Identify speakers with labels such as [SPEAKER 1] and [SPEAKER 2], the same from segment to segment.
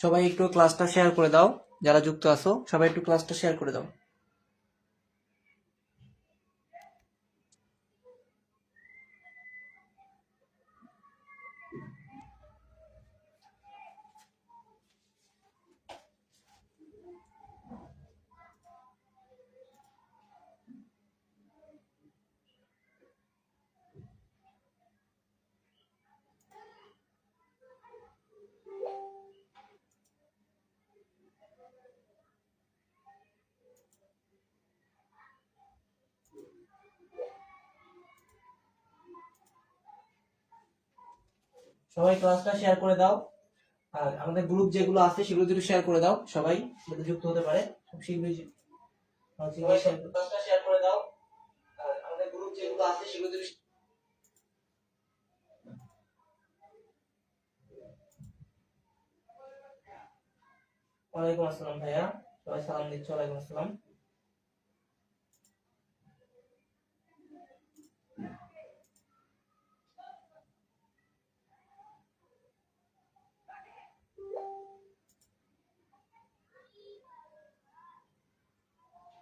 [SPEAKER 1] সবাই একটু ক্লাসটা শেয়ার করে দাও, যারা যুক্ত আছো সবাই একটু ক্লাসটা শেয়ার করে দাও। সবাই ক্লাসটা শেয়ার করে দাও, আর আমাদের গ্রুপ যেগুলো আছে সেগুলো একটু শেয়ার করে দাও, সবাই যাতে যুক্ত হতে পারে খুব শীঘ্রই। ক্লাসটা শেয়ার করে দাও, আর আমাদের গ্রুপ যেগুলো আছে সেগুলো একটু। ওয়ালাইকুম আসসালাম ভাইয়া, সবাই সালাম দিচ্ছ। ওয়ালাইকুম আসসালাম।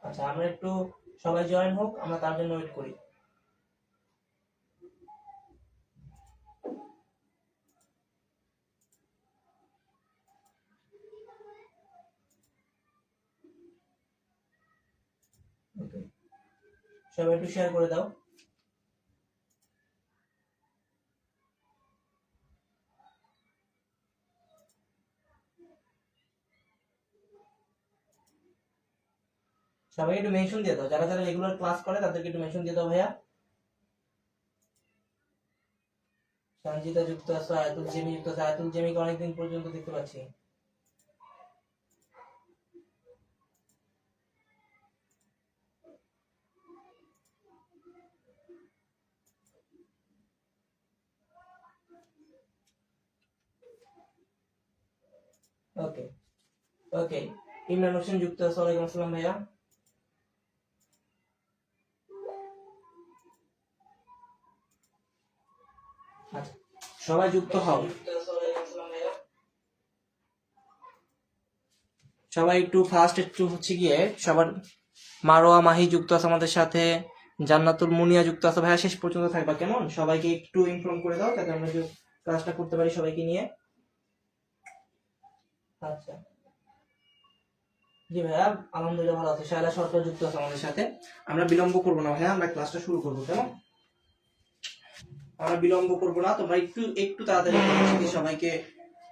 [SPEAKER 1] আচ্ছা, আমরা একটু সবাই জয়েন হোক, আমরা তার জন্য ওয়েট করি। ওকে, সবাই একটু শেয়ার করে দাও। সবাই একটু মেনশন দিয়ে দাও, যারা যারা রেগুলার ক্লাস করে তাদেরকে একটু মেনশন দিয়ে দাও ভাইয়া। সঞ্জিতা যুক্ত আছে, আয়াতুল জেমি যুক্ত আছে। আয়াতুল জেমিকে অনেকদিন পর্যন্ত দেখতে পাচ্ছি। ওকে ওকে, ইমরান হোসেন যুক্ত আছে। ওয়ালাইকুম আসসালাম ভাইয়া। আচ্ছা, সবাই যুক্ত হও, সবাই একটু ফার্স্ট একটু হচ্ছে গিয়ে সবার। মারোয়া মাহি যুক্ত আছে আমাদের সাথে, জান্নাতুল মুনিয়া যুক্ত আছে। ভাইয়া শেষ পর্যন্ত থাকবা কেমন, সবাইকে একটু ইনফর্ম করে দাও যাতে আমরা ক্লাসটা করতে পারি সবাইকে নিয়ে। আচ্ছা জি ভাইয়া, আলহামদুলিল্লাহ ভালো আছে। শায়লা সরকার যুক্ত আছে আমাদের সাথে। আমরা বিলম্ব করবো না ভাইয়া, আমরা ক্লাসটা শুরু করবো কেমন। আমরা বিলম্ব করবো না, তোমরা একটু একটু তাড়াতাড়ি সবাইকে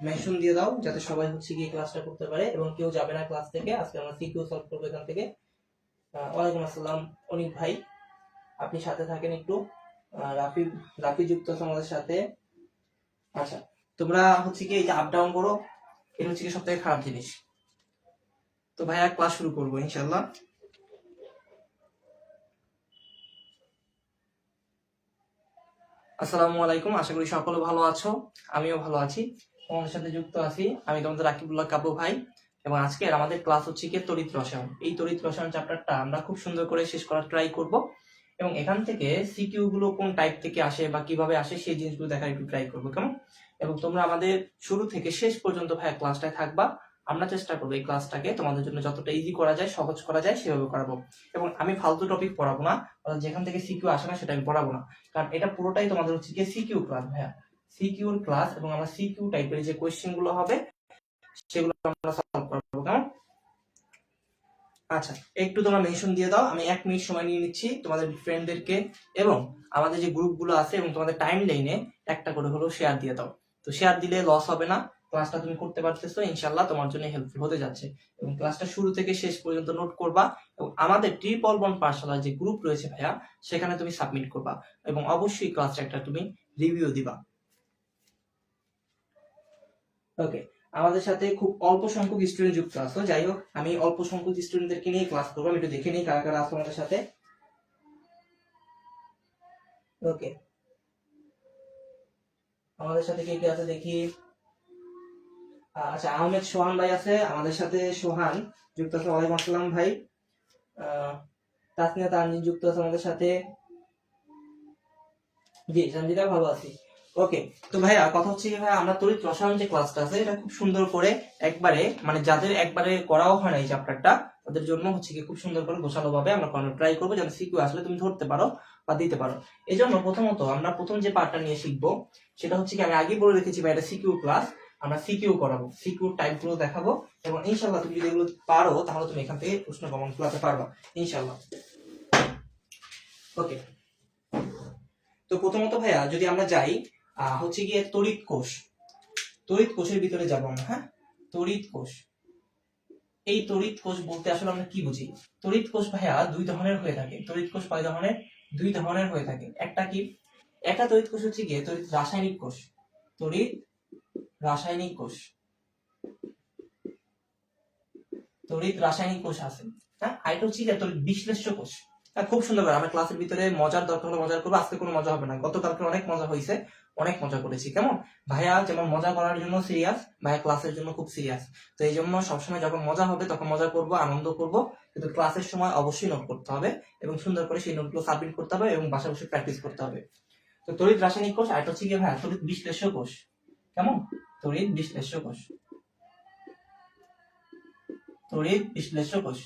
[SPEAKER 1] মেনশন দিয়ে দাও যাতে সবাই হচ্ছে গিয়ে ক্লাসটা করতে পারে, এবং কেউ যাবে না ক্লাস থেকে। আজকে আমরা সিকিউ সলভ করবো এখান থেকে। ওয়ালাইকুম আসসালাম অনিক ভাই, আপনি সাথে থাকেন একটু। রাফি রাফি যুক্ত আছে আমাদের সাথে। আচ্ছা, তোমরা হচ্ছে কি এই যে আপ ডাউন করো, এটা হচ্ছে কি সব থেকে খারাপ জিনিস। তো ভাইয়া ক্লাস শুরু করবো ইনশাল্লাহ। আসসালামু আলাইকুম, আশা করি সকলে ভালো আছো, আমিও ভালো আছি। তোমাদের সাথে যুক্ত আছি আমি তোমাদের রাকিবুল্লাহ কাব্য ভাই। এবং আজকের আমাদের ক্লাস হচ্ছে কি তড়িৎ রসায়ন। এই তড়িৎ রসায়ন চ্যাপ্টারটা আমরা খুব সুন্দর করে শেষ করার ট্রাই করব, এবং এখান থেকে সিকিউ গুলো কোন টাইপ থেকে আসে বা কিভাবে আসে সেই জিনিসগুলো দেখার একটু ট্রাই করবো কেমন। এবং তোমরা আমাদের শুরু থেকে শেষ পর্যন্ত ভাই ক্লাসটায় থাকবা। আমরা চেষ্টা করবো এই ক্লাসটাকে তোমাদের জন্য যতটা ইজি করা যায়, সহজ করা যায় সেভাবে করাবো। এবং আমি ফালতু টপিক পড়াবো না, যেখান থেকে সিকিউ আসে না সেটা আমি পড়াবো না, কারণ এটা পুরোটাই তোমাদের হচ্ছে কি সিকিউ ক্লাস ভাইয়া, সিকিউর ক্লাস। এবং আমরা সিকিউ টাইপের যে কোয়েশ্চেন গুলো হবে সেগুলো আমরা সলভ করবো কেমন। আচ্ছা, একটু তোমরা মেনশন দিয়ে দাও, আমি 1 মিনিট সময় নিয়ে নিচ্ছি তোমাদের ফ্রেন্ডদেরকে, এবং আমাদের যে গ্রুপগুলো আছে এবং তোমাদের টাইম লাইনে একটা করে হলো শেয়ার দিয়ে দাও। তো শেয়ার দিলে লস হবে না, ক্লাসটা তুমি করতে পারতেছো ইনশাআল্লাহ, তোমার জন্য হেল্পফুল হতে যাচ্ছে। এবং ক্লাসটা শুরু থেকে শেষ পর্যন্ত নোট করবা, এবং আমাদের ট্রিপল বন্ড পাঠশালার যে গ্রুপ রয়েছে ভাইয়া সেখানে তুমি সাবমিট করবা, এবং অবশ্যই ক্লাসটা একটা তুমি রিভিউ দিবা। ওকে, আমাদের সাথে খুব অল্প সংখ্যক স্টুডেন্ট যুক্ত আছে, যাই হোক আমি অল্প সংখ্যক স্টুডেন্টদেরকে নিয়ে ক্লাস করবো। আমি একটু দেখে নিই কারা কারা আছে আমাদের সাথে। ওকে, আমাদের সাথে কে কে আছে দেখি। আচ্ছা, আহমেদ সোহান ভাই আছে আমাদের সাথে। সোহান যুক্ত আছে। ওয়ালাইকুম আসসালাম ভাই। তাসনিয়া তানজিন যুক্ত আছে আমাদের সাথে। জি সঞ্জিতা, ভালো আছি। ওকে, তো ভাইয়া কথা হচ্ছে কি ভাইয়া, আমরা তড়িৎ রসায়ন যে ক্লাসটা আছে এটা খুব সুন্দর করে একবারে মানে যাদের একবারে করাও হয় না এই চ্যাপ্টারটা তাদের জন্য হচ্ছে কি খুব সুন্দর করে গোছালো ভাবে আমরা করানোর ট্রাই করবো, যাতে সিকিউ আসলে তুমি ধরতে পারো বা দিতে পারো। এই জন্য প্রথমত আমরা প্রথম যে পার্টটা নিয়ে শিখবো সেটা হচ্ছে কি, আমি আগে বলে রেখেছি ভাই এটা সিকিউ ক্লাস, আমরা সিকিউ করাবো, সিকিউ টাইপ গুলো দেখাবো, এবং ইনশাল্লাহ তুমি যদি এগুলো পারো তাহলে তুমি এখান থেকে প্রশ্ন কমন করতে পারবা ইনশাল্লাহ। ওকে, তো প্রথমত ভাইয়া যদি আমরা যাই হচ্ছে গিয়ে তড়িৎ কোষ, তড়িৎ কোষের ভিতরে যাব আমরা। হ্যাঁ, তড়িৎ কোষ, এই তড়িৎ কোষ বলতে আসলে আমরা কি বুঝি? তড়িৎ কোষ ভাইয়া দুই ধরনের হয়ে থাকে। তড়িৎ কোষ কয় ধরনের? দুই ধরনের হয়ে থাকে। একটা কি, একটা তড়িৎ কোষ হচ্ছে গিয়ে তড়িৎ রাসায়নিক কোষ, তড়িৎ রাসায়নিক কোষ, তড়িৎ রাসায়নিক কোষ আছে। হ্যাঁ, আরেকটা হচ্ছে গিয়ে তড়িৎ বিশ্লেষ্য কোষ। হ্যাঁ, খুব সুন্দর করে আমরা ক্লাসের ভিতরে মজার দরকার হলে মজা করবো, আজকে কোনো মজা হবে না, গতকালকে অনেক মজা হয়েছে, অনেক মজা করেছি। কেমন ভাইয়া, যেমন মজা করার জন্য সিরিয়াস, ভাইয়া ক্লাসের জন্য খুব সিরিয়াস। তো এই জন্য সবসময় যখন মজা হবে তখন মজা করব, আনন্দ করব, কিন্তু ক্লাসের সময় অবশ্যই নোট করতে হবে এবং সুন্দর করে সেই নোটগুলো সাবমিট করতে হবে এবং বাসায় বসে প্র্যাকটিস করতে হবে। তো তড়িৎ রাসায়নিক কোষ, আর হচ্ছে গিয়ে ভাইয়া তড়িৎ বিশ্লেষ্য কোষ। কেমন? তড়িৎ বিশ্লেষ্য কোষ, তড়িৎ বিশ্লেষ্য কোষ।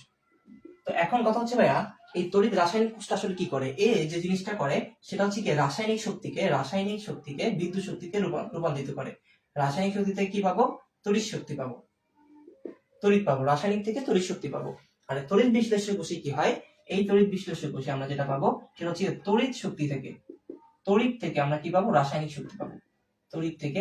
[SPEAKER 1] তো এখন কথা হচ্ছে ভাইয়া, এই তড়িৎ রাসায়নিক কোষটা আসলে কি করে? এ যে জিনিসটা করে সেটা হচ্ছে কি, রাসায়নিক শক্তিকে বিদ্যুৎ শক্তিতে রূপান্তরিত করে। রাসায়নিক শক্তি থেকে কি পাবো? তড়িৎ শক্তি পাবো, তড়িৎ পাবো, রাসায়নিক থেকে তড়িৎ শক্তি পাবো। আর তড়িৎ বিশ্লেষ্য কোষে কি হয়? এই তড়িৎ বিশ্লেষ্য কোষে আমরা যেটা পাবো সেটা হচ্ছে তড়িৎ শক্তি থেকে, তড়িৎ থেকে আমরা কি পাবো? রাসায়নিক শক্তি পাবো, তড়িৎ থেকে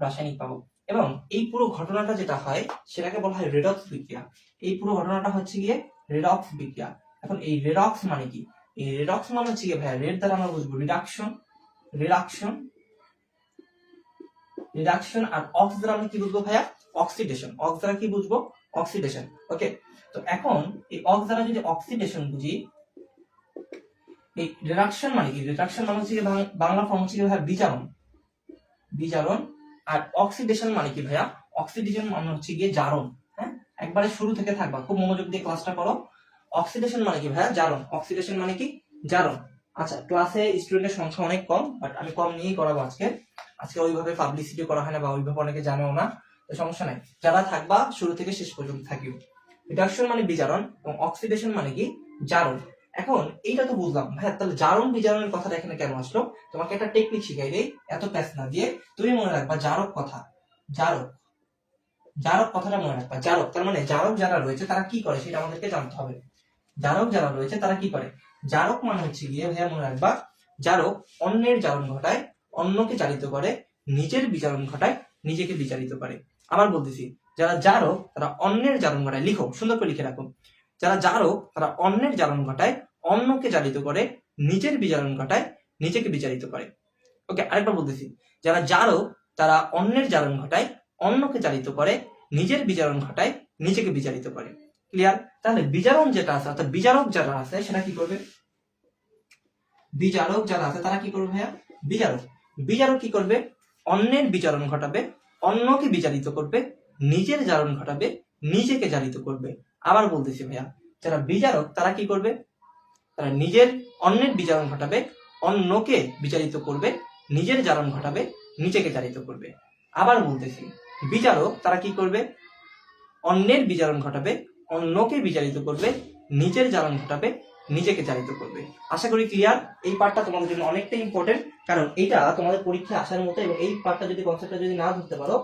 [SPEAKER 1] রাসায়নিক পাবো। এবং এই পুরো ঘটনাটা যেটা হয় সেটাকে বলা হয় রেডক্স বিক্রিয়া। এই পুরো ঘটনাটা হচ্ছে গিয়ে রেডক্স বিক্রিয়া। এখন এই রেডক্স মানে কি? এই রেডক্স মানে হচ্ছে গিয়ে ভাইয়া, রেড দ্বারা আমরা বুঝবো রিডাকশন, রিডাকশন, রিডাকশন, আর অক্স দ্বারা আমরা কি বুঝবো ভাইয়া? অক্সিডেশন। অক্স দ্বারা কি বুঝবো? অক্সিডেশন। ওকে, তো এখন এই অক্স দ্বারা যদি অক্সিডেশন বুঝি, এই রিডাকশন মানে কি? রিডাকশন মানে হচ্ছে বাংলা ফর্ম হচ্ছে ভাইয়া বিজারণ, বিজারণ। আর অক্সিডেশন মানে কি ভাইয়া? অক্সিডেশন মানে হচ্ছে গিয়ে জারণ। হ্যাঁ, একবারে শুরু থেকে থাকবা, খুব মনোযোগ দিয়ে ক্লাসটা করো। অক্সিডেশন মানে কি ভাইয়া? জারণ। অক্সিডেশন মানে কি? জারণ। আচ্ছা, ক্লাসে স্টুডেন্টের সংখ্যা অনেক কম, বাট আমি কম নিয়েই করাবো আজকে। আজকে ওইভাবে পাবলিসিটি করা হয় না বা ওইভাবে অনেকে জানেও না, তো সমস্যা নাই, যারা থাকবা শুরু থেকে শেষ পর্যন্ত থাকিও। রিডাকশন মানে বিজারণ এবং অক্সিডেশন মানে কি? জারণ। এখন এইটা তো বুঝলাম ভাইয়া, তাহলে জারণ বিজারণের কথাটা এখানে কেন আসলো? তোমাকে একটা টেকনিক শিখাই দেই, এত প্যাচ না দিয়ে। তুমি মনে রাখবা জারক কথা, জারক, জারক কথাটা মনে রাখবা। জারক তার মানে জারক যারা রয়েছে তারা কি করে সেটা আমাদেরকে জানতে হবে। জারক যারা রয়েছে তারা কি করে? জারক মানে হচ্ছে গিয়ে ভাইয়া মনে রাখবা, জারক অন্যের জারণ ঘটায়, অন্যকে জারিত করে, নিজের বিজারণ ঘটায়, নিজেকে বিচারিত করে। আবার বলতেছি, যারা জারক তারা অন্যের জারণ ঘটায়, লিখো সুন্দর করে লিখে রাখো, যারা জারক তারা অন্যের জারণ ঘটায়, অন্যকে জারিত করে, নিজের বিজারণ ঘটায়, নিজেকে বিচারিত করে। ওকে, আরেকবার বলতেছি, যারা জারক তারা অন্যের জারণ ঘটায়, অন্যকে জারিত করে, নিজের বিজারণ ঘটায়, নিজেকে বিচারিত করে। ক্লিয়ার? তাহলে বিজারণ যেটা আছে অর্থাৎ বিজারক যারা আছে সেটা কি করবে? বিজারক যারা আছে তারা কি করবে ভাইয়া? বিজারক, বিজারক কি করবে? অন্যের বিজারণ ঘটাবে, অন্যকে বিচারিত করবে, নিজের জারণ ঘটাবে, নিজেকে জারিত করবে। আবার বলতেছি ভাইয়া, যারা বিজারক তারা কি করবে? তারা নিজের, অন্যের বিজারণ ঘটাবে, অন্যকে বিচারিত করবে, নিজের জারণ ঘটাবে, নিজেকে জারিত করবে। আবার বলতেছি, বিচারক তারা কি করবে? অন্যের বিজারণ ঘটাবে, অন্যকে বিচারিত করবে, নিজের জারণ ঘটাবে, নিজেকে জারিত করবে। আশা করি ক্লিয়ার। এই পার্টটা তোমাদের জন্য অনেকটা ইম্পর্টেন্ট, কারণ এটা তোমাদের পরীক্ষায় আসার মতো, এবং এই পার্টটা যদি কনসেপ্টটা যদি না ধরতে পারো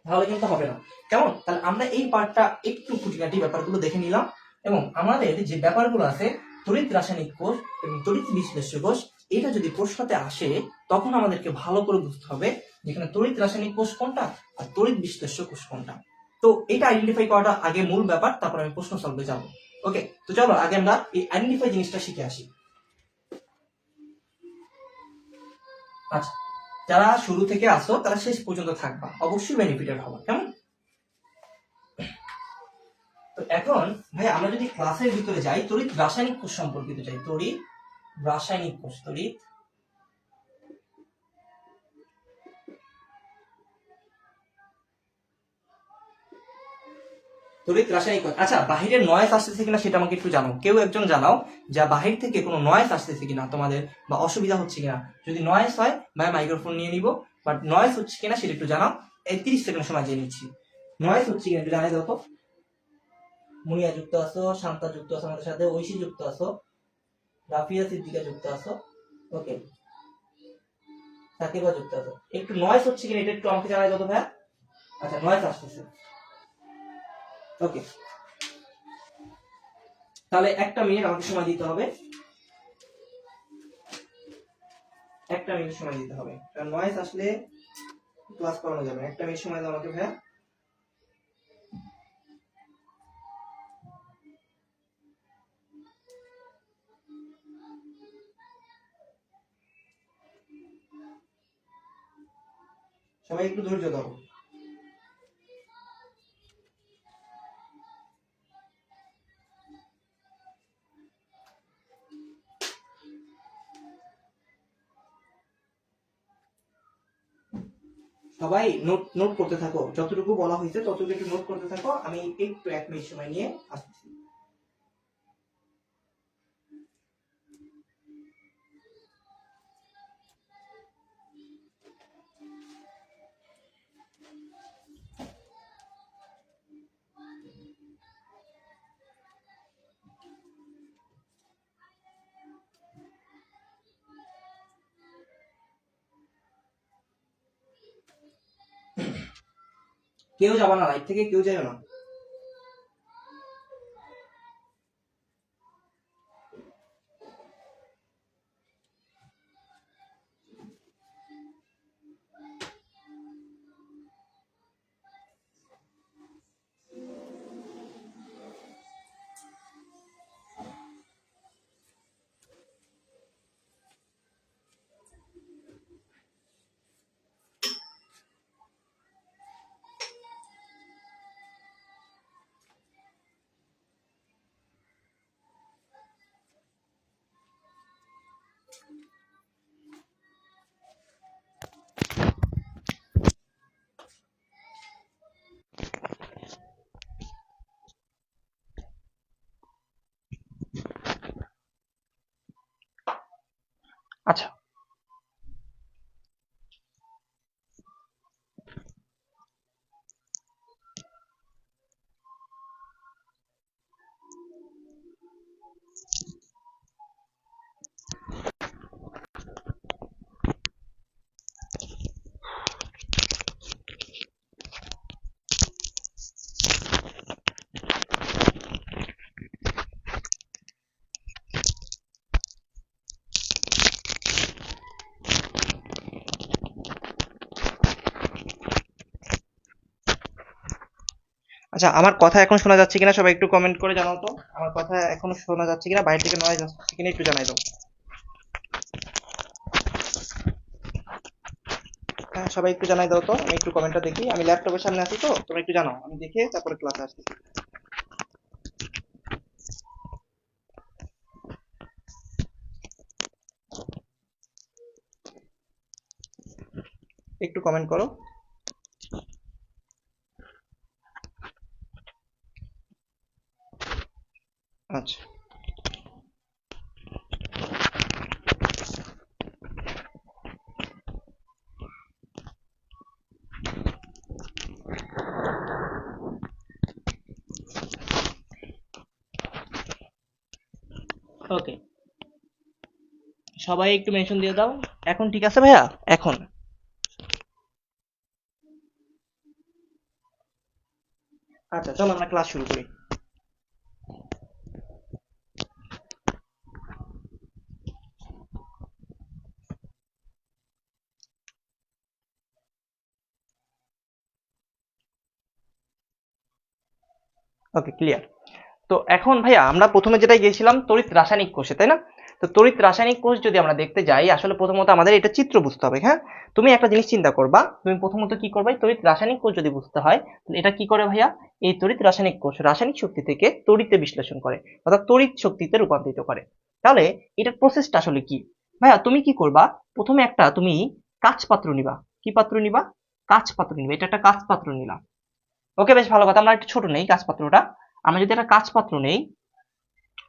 [SPEAKER 1] তাহলে কিন্তু হবে না। কেমন? তাহলে আমরা এই পার্টটা একটু খুঁটিনাটি ব্যাপারগুলো দেখে নিলাম, এবং আমাদের যে ব্যাপারগুলো আছে তড়িৎ রাসায়নিক কোষ এবং তড়িৎ বিশ্লেষ্য কোষ, এটা যদি প্রশ্নতে আসে তখন আমাদেরকে ভালো করে বুঝতে হবে যেখানে তড়িৎ রাসায়নিক কোষ কোনটা আর তড়িৎ বিশ্লেষ্য কোষ কোনটা। তো এটা আইডেন্টিফাই করাটা আগে মূল ব্যাপার, তারপর আমি প্রশ্ন সলভে যাব। ওকে, তো চলো আগে আমরা এই আইডেন্টিফাই জিনিসটা শিখে আসি। আচ্ছা, যারা শুরু থেকে আসো তারা শেষ পর্যন্ত থাকবা, অবশ্যই বেনিফিটেড হবা। কেমন? তো এখন ভাই আমরা যদি ক্লাসের ভিতরে যাই, তড়িৎ রাসায়নিক কোষ সম্পর্কিত যাই, তড়িৎ রাসায়নিক কোষ, তড়িৎ তড়িৎ রাসায়নিক কোষ। আচ্ছা, বাহিরের নয়েজ আসতেছে কিনা সেটা আমাকে একটু জানাও, কেউ একজন জানাও যা বাহির থেকে কোনো নয়েজ আসতেছে কিনা তোমাদের, বা অসুবিধা হচ্ছে কিনা। যদি নয়েজ হয় ভাই মাইক্রোফোন নিয়ে নিব, বাট নয়েজ হচ্ছে কিনা সেটা একটু জানাও। এই 30 সেকেন্ড সময় দিয়ে নিচ্ছি। নয়েজ হচ্ছে কিনা একটু জানাই দাও তো। মুনিয়া যুক্ত আছো, শান্তা যুক্ত আছো আমাদের সাথে, ঐশী যুক্ত আছো, রাফিয়া সিদ্দিকা যুক্ত আছো, ওকে, সাকিবা যুক্ত আছো। একটু নয়েজ হচ্ছে কিনা এটা একটু আমাকে জানাই দাও তো ভাইয়া। আচ্ছা, নয়েজ আসতেছে, ওকে। তাহলে 1 মিনিট আমাকে সময় দিতে হবে, 1 মিনিট সময় দিতে হবে, কারণ নয়েজ আসলে ক্লাস করানো যাবে। 1 মিনিট সময় দাও আমাকে ভাইয়া। সবাই একটু ধৈর্য ধরো। সবাই নোট নোট করতে থাকো, যতটুকু বলা হয়েছে ততটুকু একটু নোট করতে থাকো। আমি একটু 1 মিনিট সময় নিয়ে আসছি। কেউ যাবা না, লাইভ থেকে কেউ যাবে না। আচ্ছা, আচ্ছা, আমার কথা এখন শোনা যাচ্ছে কিনা সবাই একটু কমেন্ট করে জানাও তো। আমার কথা এখনো শোনা যাচ্ছে কিনা, বাইরে থেকে নয়েজ আসছে কিনা একটু জানাই দাও। হ্যাঁ, সবাই একটু জানাই দাও তো, আমি একটু কমেন্টটা দেখি। আমি ল্যাপটপের সামনে আছি তো, তোমরা একটু জানাও, আমি দেখে তারপরে ক্লাসে আসছি। একটু কমেন্ট করো। আচ্ছা, ওকে, সবাই একটু মেনশন দিয়ে দাও। এখন ঠিক আছে ভাইয়া? এখন আচ্ছা, চলো আমরা ক্লাস শুরু করি। ওকে, ক্লিয়ার। তো এখন ভাইয়া আমরা প্রথমে যেটা গিয়েছিলাম তড়িৎ রাসায়নিক কোষে, তাই না? তো তড়িৎ রাসায়নিক কোষ যদি আমরা দেখতে যাই, আসলে প্রথমত আমাদের এটা চিত্র বুঝতে হবে। হ্যাঁ, তুমি একটা জিনিস চিন্তা করবা, তুমি প্রথমত কি করবে, তড়িৎ রাসায়নিক কোষ যদি বুঝতে হয় তাহলে এটা কি করে ভাইয়া, এই তড়িৎ রাসায়নিক কোষ রাসায়নিক শক্তি থেকে তড়িতে বিশ্লেষণ করে, অর্থাৎ তড়িৎ শক্তিতে রূপান্তরিত করে। তাহলে এটার প্রসেসটা আসলে কি ভাইয়া? তুমি কি করবা, প্রথমে একটা তুমি কাঁচ পাত্র নিবা। কি পাত্র নিবা? কাঁচ পাত্র নিবা। এটা একটা কাঁচ পাত্র নিলাম। ওকে, বেশ ভালো কথা। আমরা একটু ছোট নেই কাঁচপাত্রটা। আমরা যদি একটা কাঁচপাত্র নেই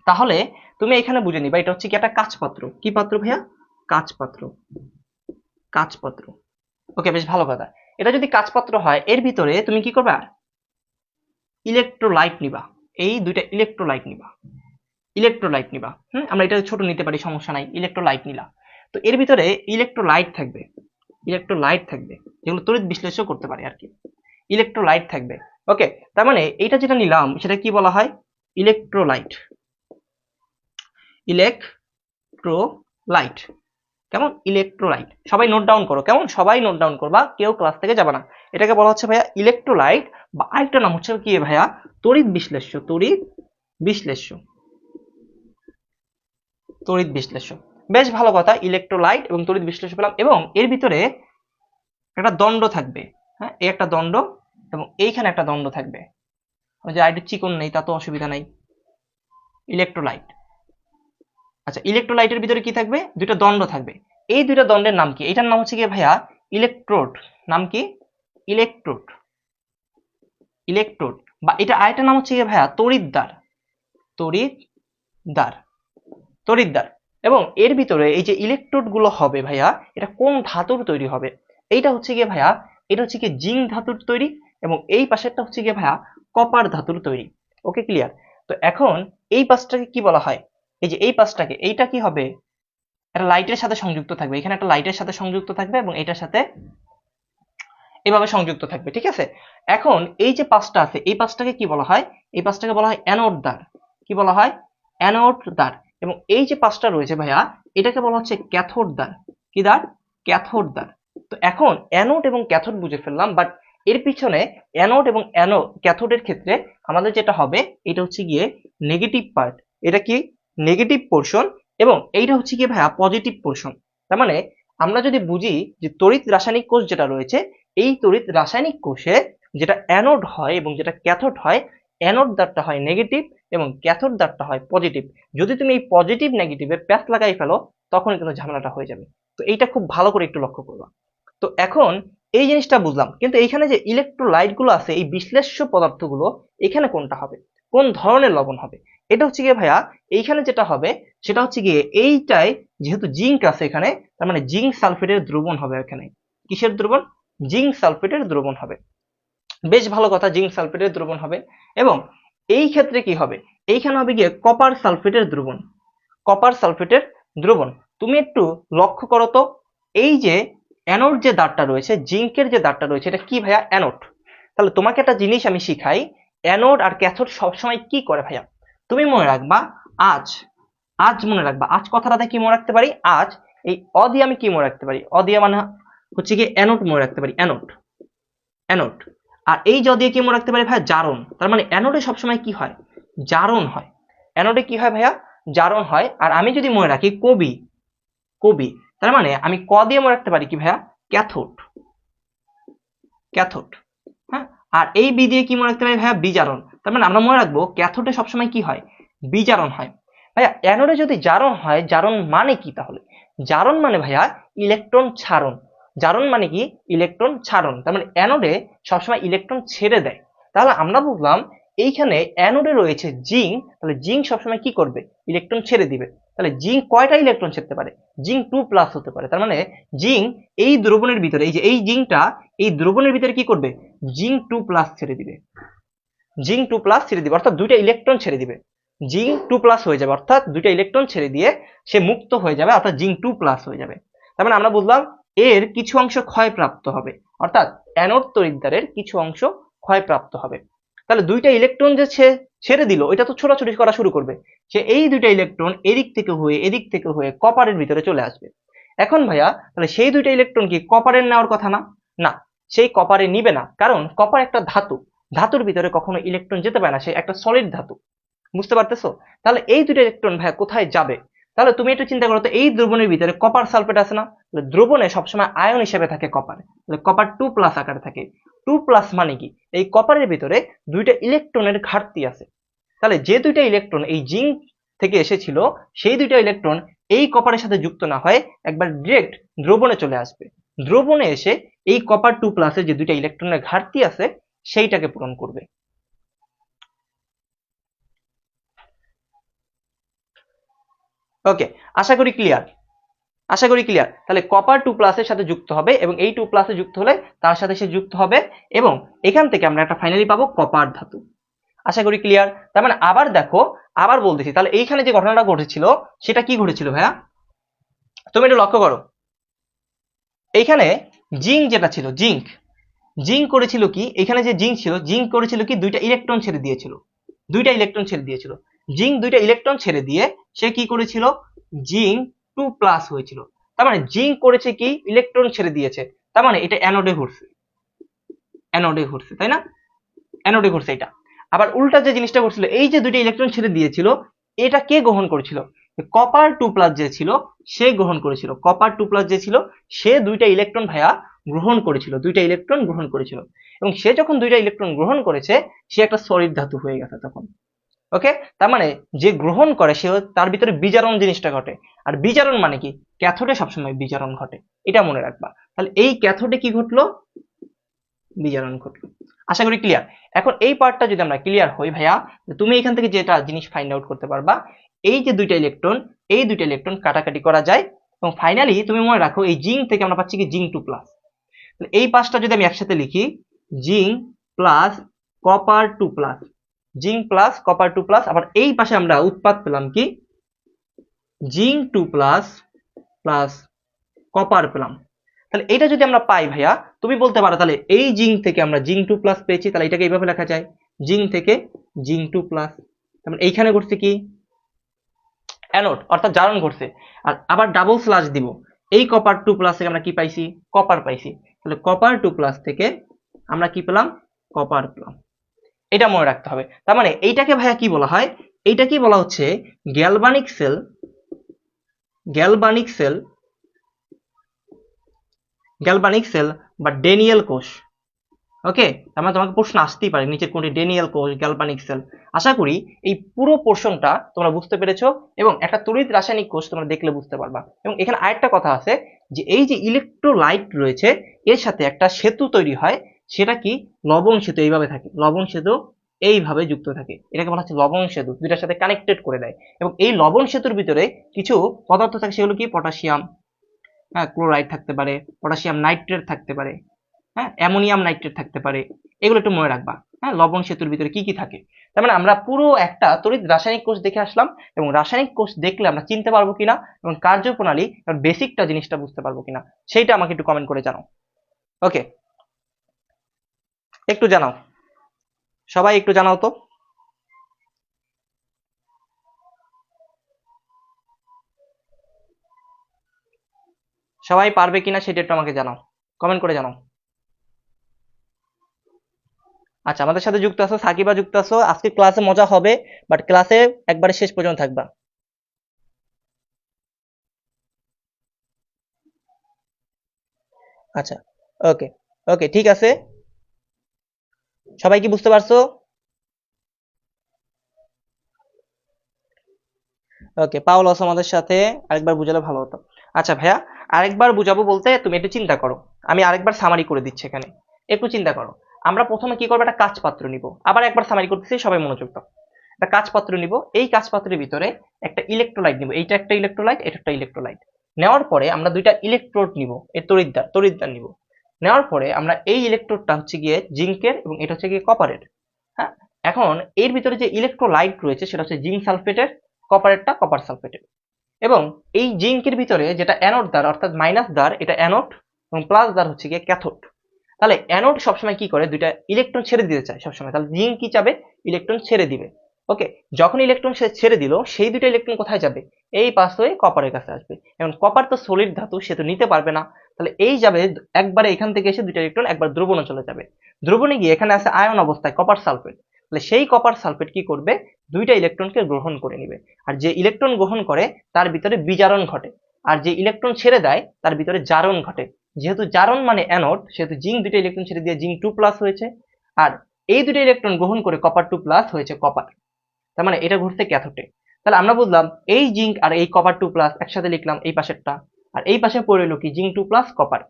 [SPEAKER 1] তাহলে তুমি এখানে বুঝে নিবা এটা হচ্ছে কি একটা কাঁচপাত্র। কি পাত্র ভাইয়া? কাঁচপাত্র। কাঁচপাত্র। ওকে, বেশ ভালো কথা। এটা যদি কাঁচপাত্র হয় এর ভিতরে তুমি কি করবা? ইলেকট্রোলাইট নিবা। এই দুইটা ইলেকট্রোলাইট নিবা। ইলেকট্রোলাইট নিবা। আমরা এটা ছোট নিতে পারি, সমস্যা নাই। ইলেকট্রোলাইট নিলা। তো এর ভিতরে ইলেকট্রোলাইট থাকবে। ইলেকট্রোলাইট থাকবে যেগুলো তড়িৎ বিশ্লেষণ করতে পারে আর কি। ইলেকট্রোলাইট থাকবে। ওকে, তার মানে এইটা যেটা নিলাম সেটা কি বলা হয়? ইলেকট্রোলাইট। ইলেকট্রোলাইট। কেমন? ইলেকট্রোলাইট। সবাই নোট ডাউন করো, কেমন? সবাই নোট ডাউন করবা, কেউ ক্লাস থেকে যাবে না। এটাকে বলা হচ্ছে ভাইয়া ইলেকট্রোলাইট, বা আরেকটা নাম হচ্ছে কি ভাইয়া? তড়িৎ বিশ্লেষ্য। তড়িৎ বিশ্লেষ্য। তড়িৎ বিশ্লেষ্য। বেশ ভালো কথা। ইলেকট্রোলাইট এবং তড়িৎ বিশ্লেষ্য পেলাম, এবং এর ভিতরে একটা দণ্ড থাকবে। হ্যাঁ, এই একটা দণ্ড এবং এইখানে একটা দণ্ড থাকবে। ওই যে আইডি চিকন নেই তা তো অসুবিধা নাই। ইলেকট্রোলাইট। আচ্ছা, ইলেকট্রোলাইটের ভিতরে কি থাকবে? দুইটা দণ্ড থাকবে। এই দুইটা দণ্ডের নাম কি? এটার নাম হচ্ছে কি ভাইয়া? ইলেকট্রোড। নাম কি? ইলেকট্রোড। ইলেকট্রোড, বা এটা আরেকটা নাম হচ্ছে কি ভাইয়া? তড়িৎদ্বার। তড়িৎদ্বার। তড়িৎদ্বার। এবং এর ভিতরে এই যে ইলেকট্রোড গুলো হবে ভাইয়া, এটা কোন ধাতুর তৈরি হবে? এইটা হচ্ছে গিয়ে ভাইয়া, এটা হচ্ছে কি জিঙ্ক ধাতুর তৈরি, এবং এই পাশেরটা হচ্ছে গিয়ে ভাইয়া কপার ধাতুর তৈরি। ওকে, ক্লিয়ার? তো এখন এই পাশটাকে কি বলা হয়? এই যে এই পাশটাকে, এইটা কি হবে? একটা লাইটের সাথে সংযুক্ত থাকবে। এখানে একটা লাইটের সাথে সংযুক্ত থাকবে এবং এটার সাথে এভাবে সংযুক্ত থাকবে, ঠিক আছে? এখন এই যে পাশটা আছে, এই পাশটাকে কি বলা হয়? এই পাশটাকে বলা হয় অ্যানোড দ্বার। কি বলা হয়? অ্যানোড দ্বার। এবং এই যে পাশটা রয়েছে ভাইয়া, এটাকে বলা হচ্ছে ক্যাথোড দ্বার। কি দ্বার? ক্যাথোড দ্বার। তো এখন অ্যানোড এবং ক্যাথোড বুঝে ফেললাম, বাট এর পিছনে অ্যানোড এবং ক্যাথোডের ক্ষেত্রে আমাদের যেটা হবে এটা হচ্ছে গিয়ে নেগেটিভ পার্ট। এটা কি? নেগেটিভ পোর্শন, এবং এইটা হচ্ছে গিয়ে ভাইয়া পজিটিভ পোর্শন। তার মানে আমরা যদি বুঝি যে তড়িৎ রাসায়নিক কোষ যেটা রয়েছে, এই তড়িৎ রাসায়নিক কোষে যেটা অ্যানোড হয় এবং যেটা ক্যাথোড হয়, অ্যানোড দ্বারটা হয় নেগেটিভ এবং ক্যাথোড দ্বারটা হয় পজিটিভ। যদি তুমি এই পজিটিভ নেগেটিভে প্যাচ লাগাই ফেলো তখন কিন্তু ঝামেলাটা হয়ে যাবে। তো এইটা খুব ভালো করে একটু লক্ষ্য করবা। তো এখন এই জিনিসটা বুঝলাম, কিন্তু এইখানে যে ইলেকট্রোলাইট গুলো আছে, এই বিশ্লেষ্য পদার্থগুলো, এখানে কোনটা হবে? কোন ধরনের লবণ হবে? এটা হচ্ছে গিয়ে ভাইয়া, এইখানে যেটা হবে সেটা হচ্ছে গিয়ে এইটাই, যেহেতু জিঙ্ক আছে এখানে, তার মানে জিঙ্ক সালফেটের দ্রবণ হবে এখানে। কিসের দ্রবণ? জিঙ্ক সালফেটের দ্রবণ হবে। বেশ ভালো কথা, জিঙ্ক সালফেটের দ্রবণ হবে। এবং এই ক্ষেত্রে কি হবে? এইখানে হবে গিয়ে কপার সালফেটের দ্রবণ। কপার সালফেটের দ্রবণ। তুমি একটু লক্ষ্য করো তো, এই যে অ্যানোড যে দাঁতটা রয়েছে, জিঙ্কের যে দাঁতটা রয়েছে, এটা কি ভাইয়া? অ্যানোড। তাহলে তোমাকে একটা জিনিস আমি শিখাই, অ্যানোড আর ক্যাথোড সবসময় কি করে ভাইয়া? তুমি মনে রাখবা আজ। আজ মনে রাখবা, আজ কথাটাতে কি মনে রাখতে পারি? আজ। এই অ দিয়ে আমি কি মনে রাখতে পারি? অ দিয়ে মানে হচ্ছে কি অ্যানোড মনে রাখতে পারি। অ্যানোড। অ্যানোড। আর এই জ দিয়ে কি মনে রাখতে পারি ভাইয়া? জারণ। তার মানে অ্যানোডে সবসময় কি হয়? জারণ হয়। অ্যানোডে কি হয় ভাইয়া? জারণ হয়। আর আমি যদি মনে রাখি কবি, কবি, তার মানে আমি ক দিয়ে মনে রাখতে পারি কি ভাইয়া? ক্যাথোড। ক্যাথোড। হ্যাঁ। আর এই বি দিয়ে কি মনে রাখতে পারি ভাইয়া? বিজারণ। তার মানে আমরা মনে রাখবো ক্যাথোডে সবসময় কি হয়? বিজারণ হয়। ভাইয়া অ্যানোডে যদি জারণ হয়, জারণ মানে কি তাহলে? জারণ মানে ভাইয়া ইলেকট্রন ছাড়ন। জারণ মানে কি? ইলেকট্রন ছাড়ন। তার মানে অ্যানোডে সবসময় ইলেকট্রন ছেড়ে দেয়। তাহলে আমরা বুঝলাম এইখানে অ্যানোডে রয়েছে জিঙ্ক, তাহলে জিঙ্ক সবসময় কি করবে? ইলেকট্রন ছেড়ে দিবে। তাহলে জিঙ্ক কয়টা ইলেকট্রন ছেড়তে পারে? জিঙ্ক 2+ হতে পারে। তার মানে জিঙ্ক এই দ্রবণের ভিতরে, এই যে এই জিঙ্কটা এই দ্রবণের ভিতরে কি করবে? জিঙ্ক 2+ ছেড়ে দিবে। জিঙ্ক 2+ ছেড়ে দিবে, অর্থাৎ দুইটা ইলেকট্রন ছেড়ে দিবে। জিঙ্ক 2+ হয়ে যাবে, অর্থাৎ দুইটা ইলেকট্রন ছেড়ে দিয়ে সে মুক্ত হয়ে যাবে, অর্থাৎ জিঙ্ক 2+ হয়ে যাবে। তার মানে আমরা বুঝলাম এর কিছু অংশ ক্ষয়প্রাপ্ত হবে, অর্থাৎ অ্যানোড তড়িৎদ্বারের কিছু অংশ ক্ষয়প্রাপ্ত হবে। তাহলে দুইটা ইলেকট্রন যে ছেড়ে দিল, এটা তো ছোটাছুটি করা শুরু করবে। সে এই দুইটা ইলেকট্রন এদিক থেকে হয়ে এদিক থেকে হয়ে কপারের ভিতরে চলে আসবে। এখন ভাইয়া তাহলে সেই দুইটা ইলেকট্রন কি কপারের নেওয়ার কথা না? না, সেই কপারে নিবে না, কারণ কপার একটা ধাতু। ধাতুর ভিতরে কখনো ইলেকট্রন যেতে পারে না, সে একটা সলিড ধাতু। বুঝতে পারতেছো? তাহলে এই দুইটা ইলেকট্রন ভাইয়া কোথায় যাবে? তাহলে তুমি একটু চিন্তা করো তো, এই দ্রবণের ভিতরে কপার সালফেট আছে না? দ্রবণে সবসময় আয়ন হিসেবে থাকে কপার। তাহলে কপার 2+ আকারে থাকে। 2+ মানে কি? এই কপারের ভিতরে দুইটা ইলেকট্রনের ঘাটতি আছে। তাহলে যে দুইটা ইলেকট্রন এই জিঙ্ক থেকে এসেছিল, সেই দুইটা ইলেকট্রন এই কপারের সাথে যুক্ত না হয় একবার ডিরেক্ট দ্রবণে চলে আসবে। দ্রবণে এসে এই কপার 2+ এর যে দুইটা ইলেকট্রনের ঘাটতি আছে সেইটাকে পূরণ করবে। ওকে, আশা করি ক্লিয়ার। তাহলে কপার 2+ এর সাথে যুক্ত হবে এবং এই 2+ যুক্ত হলে তার সাথে সে যুক্ত হবে এবং এখান থেকে আমরা একটা ফাইনালি পাবো কপার ধাতু। আশা করি ক্লিয়ার। তার মানে আবার দেখো, আবার বলতেছি, তাহলে এইখানে যে ঘটনাটা ঘটেছিল সেটা কি ঘটেছিল ভাইয়া? তুমি একটু লক্ষ্য করো, এইখানে জিঙ্ক যেটা ছিল, জিঙ্ক করেছিল কি, এখানে যে জিঙ্ক ছিল, জিঙ্ক করেছিল কি দুইটা ইলেকট্রন ছেড়ে দিয়েছিল, জিঙ্ক দুইটা ইলেকট্রন ছেড়ে দিয়ে সে কি করেছিল, জিঙ্ক 2+ হয়েছিল। তার মানে জিঙ্ক করেছে কি, ইলেকট্রন ছেড়ে দিয়েছে, তার মানে এটা অ্যানোডে ঘটছে, তাই না? অ্যানোডে ঘটছে এটা। আবার উল্টা যে জিনিসটা ঘটছিল, এই যে দুইটা ইলেকট্রন ছেড়ে দিয়েছিল, এটা কে গ্রহণ করেছিল? কপার 2+ যে ছিল সে গ্রহণ করেছিল, কপার 2+ যে ছিল সে দুইটা ইলেকট্রন ভাইয়া গ্রহণ করেছিল, এবং সে যখন দুইটা ইলেকট্রন গ্রহণ করেছে সে একটা সলিড ধাতু হয়ে গেছে তখন। ওকে, তার মানে যে গ্রহণ করে সে, তার ভিতরে বিজারণ জিনিসটা ঘটে। আর বিজারণ মানে কি, ক্যাথোডে সবসময় বিজারণ ঘটে, এটা মনে রাখবা। তাহলে এই ক্যাথোডে কি ঘটলো, বিজারণ ঘটলো। আশা করি ক্লিয়ার। এখন এই পার্টটা যদি আমরা ক্লিয়ার হই ভাইয়া, তুমি এখান থেকে যেটা জিনিস ফাইন্ড আউট করতে পারবা, এই যে দুইটা ইলেকট্রন কাটাকাটি করা যায় এবং ফাইনালি তুমি মনে রাখো এই জিঙ্ক থেকে আমরা পাচ্ছি কি জিঙ্ক 2+। এই পাঁচটা যদি আমি একসাথে লিখি, zinc plus copper 2+, zinc plus copper 2+, আবার এই পাশে আমরা উৎপাদ পেলাম কি জিঙ্ক 2+ প্লাস কপার পেলাম। তাহলে এটা যদি আমরা পাই ভাইয়া, তুমি বলতে পারো তাহলে এই জিঙ্ক থেকে আমরা জিঙ্ক 2+ পেয়েছি, তাহলে এটাকে এইভাবে লেখা যায়, জিঙ্ক থেকে জিঙ্ক 2+। তাহলে এইখানে ঘটছে কি, অ্যানোড অর্থাৎ জারণ ঘটছে। আর আবার ডাবল স্ল্যাশ দিব, এই কপার 2+ থেকে আমরা কি পাইছি, কপার পাইছি। তাহলে কপার 2+ থেকে আমরা কি পেলাম, কপার পেলাম। এটা মনে রাখতে হবে। তার মানে এইটাকে ভাইয়া কি বলা হয়, এইটা কি বলা হচ্ছে গ্যালভানিক সেল বা ডেনিয়েল কোষ। ওকে, তার মানে তোমাকে প্রশ্ন আসতেই পারে নিচের কোনটি ডেনিয়েল কোষ, গ্যালভানিক সেল। আশা করি এই পুরো পোর্শনটা তোমরা বুঝতে পেরেছো এবং একটা তড়িৎ রাসায়নিক কোষ তোমরা দেখলে বুঝতে পারবা। এবং এখানে আরেকটা কথা আছে যে এই যে ইলেকট্রোলাইট রয়েছে এর সাথে একটা সেতু তৈরি হয়, সেটা কি লবণ সেতু, এইভাবে থাকে লবণ সেতু, এইভাবে যুক্ত থাকে, এটাকে বলা হচ্ছে লবণ সেতু, দুইটার সাথে কানেক্টেড করে দেয়। এবং এই লবণ সেতুর ভিতরে কিছু পদার্থ থাকে, সেগুলো কি পটাশিয়াম, হ্যাঁ ক্লোরাইড থাকতে পারে, পটাশিয়াম নাইট্রেট থাকতে পারে, হ্যাঁ অ্যামোনিয়াম নাইট্রেট থাকতে পারে, এগুলো একটু মনে রাখবা। হ্যাঁ, লবণ সেতুর ভিতরে কি কি থাকে। তার মানে আমরা পুরো একটা তড়িৎ রাসায়নিক কোষ দেখে আসলাম এবং রাসায়নিক কোষ দেখলে আমরা চিনতে পারবো কিনা এবং কার্যপ্রণালী বেসিকটা জিনিসটা বুঝতে পারবো কিনা সেইটা আমাকে একটু কমেন্ট করে জানাও। ওকে, একটু জানাও, সবাই একটু জানাও তো। সবাই পারবে কিনা সেটা একটু আমাকে জানাও, কমেন্ট করে জানাও। আচ্ছা, আমাদের সাথে যুক্ত আছো, সাকিবা যুক্ত আছো, আজকে ক্লাসে মজা হবে, বাট ক্লাসে একবারে শেষ পর্যন্ত থাকবা। আচ্ছা, ওকে ওকে ঠিক আছে, সবাই কি বুঝতে পারছো? ওকে, পাওল আছো আমাদের সাথে, আরেকবার বুঝালে ভালো হতো। আচ্ছা ভাইয়া, আরেকবার বুঝাবো বলতে তুমি একটু চিন্তা করো, আমি আরেকবার সামারি করে দিচ্ছি এখানে, একটু চিন্তা করো। আমরা প্রথমে কি করবো, একটা কাঁচপাত্র নিব, আবার একবার সামারি করতেছি, সবাই মনোযোগ দাও। একটা কাঁচপাত্র নিব, এই কাঁচপাত্রের ভিতরে একটা ইলেকট্রোলাইট নিব, এইটা একটা ইলেকট্রোলাইট, এটা একটা ইলেকট্রোলাইট। নেওয়ার পরে আমরা দুইটা ইলেকট্রোড নিব, এর তড়িৎদ্বার নিব। নেওয়ার পরে আমরা এই ইলেকট্রোডটা হচ্ছে গিয়ে জিঙ্কের এবং এটা হচ্ছে গিয়ে কপারের। হ্যাঁ, এখন এর ভিতরে যে ইলেকট্রোলাইট রয়েছে সেটা হচ্ছে জিঙ্ক সালফেটের, কপারেরটা কপার সালফেটের। এবং এই জিঙ্কের ভিতরে যেটা অ্যানোড দ্বার অর্থাৎ মাইনাস দ্বার, এটা অ্যানোড এবং প্লাস দ্বার হচ্ছে গিয়ে ক্যাথোড। তাহলে অ্যানোড সবসময় কি করে, দুইটা ইলেকট্রন ছেড়ে দিতে চায় সবসময়, তাহলে জিঙ্ক কি চাবে, ইলেকট্রন ছেড়ে দিবে। ওকে, যখন ইলেকট্রন সে ছেড়ে দিল, সেই দুটো ইলেকট্রন কোথায় যাবে, এই পাশ হয়ে কপারের কাছে আসবে। এখন কপার তো সলিড ধাতু, সে তো নিতে পারবে না, তাহলে এই যাবে একবারে এখান থেকে এসে দুটো ইলেকট্রন একবার দ্রবণে চলে যাবে। দ্রবণে গিয়ে এখানে আছে আয়ন অবস্থায় কপার সালফেট, তাহলে সেই কপার সালফেট কি করবে, দুইটা ইলেকট্রনকে গ্রহণ করে নিবে। আর যে ইলেকট্রন গ্রহণ করে তার ভিতরে বিজারণ ঘটে, আর যে ইলেকট্রন ছেড়ে দেয় তার ভিতরে জারণ ঘটে। যেহেতু জারণ মানে অ্যানোড, সেহেতু জিঙ্ক দুটো ইলেকট্রন ছেড়ে দিয়ে জিঙ্ক 2+ হয়েছে, আর এই দুটো ইলেকট্রন গ্রহণ করে কপার 2+ হয়েছে কপার। তার মানে এটা ঘটছে ক্যাথোডে। তাহলে আমরা বুঝলাম এই জিঙ্ক আর এই কপার 2+ একসাথে লিখলাম এই পাশেরটা, আর এই পাশে পড়ে কি জিঙ্ক 2+ কপার।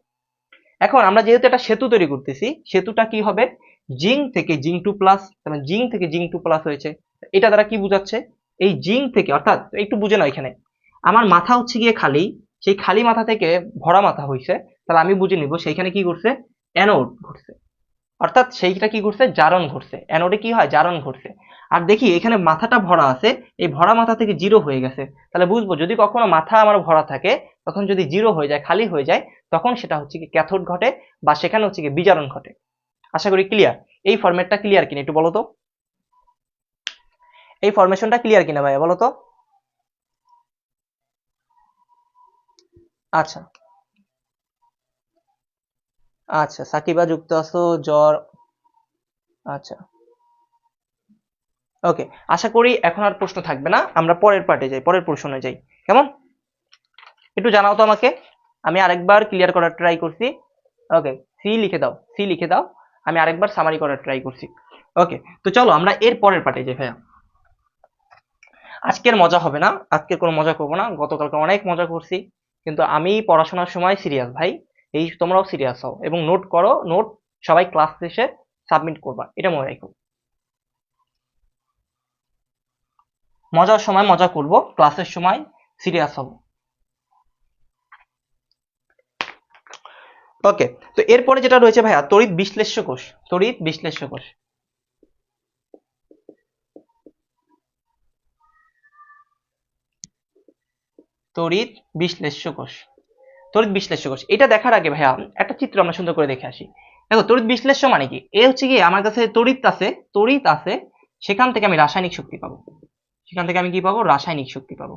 [SPEAKER 1] এখন আমরা যেহেতু একটা সেতু তৈরি করতেছি, সেতুটা কি হবে, জিঙ্ক থেকে জিঙ্ক 2 প্লাস, মানে জিঙ্ক থেকে জিঙ্ক 2 প্লাস হয়েছে। এটা দ্বারা কি বোঝাচ্ছে, এই জিঙ্ক থেকে, অর্থাৎ একটু বুঝে নাও, এখানে আমার মাথা হচ্ছে গিয়ে খালি, সেই খালি মাথা থেকে ভরা মাথা হয়েছে, তাহলে আমি বুঝে নিব সেইখানে কি ঘটছে, অ্যানোড ঘটছে, অর্থাৎ সেইটা কি ঘটছে, জারণ ঘটছে। অ্যানোডে কি হয়, জারণ ঘটছে। আর দেখি এখানে মাথাটা ভরা আছে, এই ভরা মাথা থেকে জিরো হয়ে গেছে, তাহলে বুঝবো যদি কখনো মাথা আমার ভরা থাকে, তখন যদি জিরো হয়ে যায়, খালি হয়ে যায়, তখন সেটা হচ্ছে কি ক্যাথোড ঘটে, বা সেখানে হচ্ছে কি বিজারণ ঘটে। আশা করি ক্লিয়ার। এই ফরম্যাটটা ক্লিয়ার কিনা একটু বলো তো, এই ফরমেশনটা ক্লিয়ার কিনা ভাইয়া বলো তো। আচ্ছা আচ্ছা, সাকিবা যুক্ত আছো, জ্বর, আচ্ছা ওকে। আশা করি এখন আর প্রশ্ন থাকবে না, আমরা পরের পার্টে যাই, পরের প্রশ্নে যাই, কেমন? একটু জানাও তো আমাকে, আমি আরেকবার ক্লিয়ার করার ট্রাই করছি। ওকে, সি লিখে দাও, সি লিখে দাও, আমি আরেকবার সামারি করার ট্রাই করছি। ওকে, তো চলো আমরা এর পরের পার্টে যাই ভাইয়া। আজকের মজা হবে না, আজকে কোনো মজা করবো না, গতকালকে অনেক মজা করছি, কিন্তু আমি পড়াশোনার সময় সিরিয়াস ভাই, এই তোমরাও সিরিয়াস হও এবং নোট করো, নোট সবাই ক্লাস শেষে সাবমিট করবা, এটা মনে রাখো। মজার সময় মজা করব, ক্লাসের সময় সিরিয়াস হব। ওকে, তো এরপরে যেটা রয়েছে ভাইয়া, তড়িৎ বিশ্লেষ্য কোষ। তড়িৎ বিশ্লেষ্য কোষ, তড়িৎ বিশ্লেষ্য কোষ, তড়িৎ বিশ্লেষ্য কোষ। এটা দেখার আগে ভাইয়া একটা চিত্র আমরা সুন্দর করে দেখে আসি। দেখো তড়িৎ বিশ্লেষ্য মানে কি, এ হচ্ছে কি আমার কাছে তড়িৎ আছে, তড়িৎ আছে, সেখান থেকে আমি রাসায়নিক শক্তি পাবো, সেখান থেকে আমি কি পাবো, রাসায়নিক শক্তি পাবো,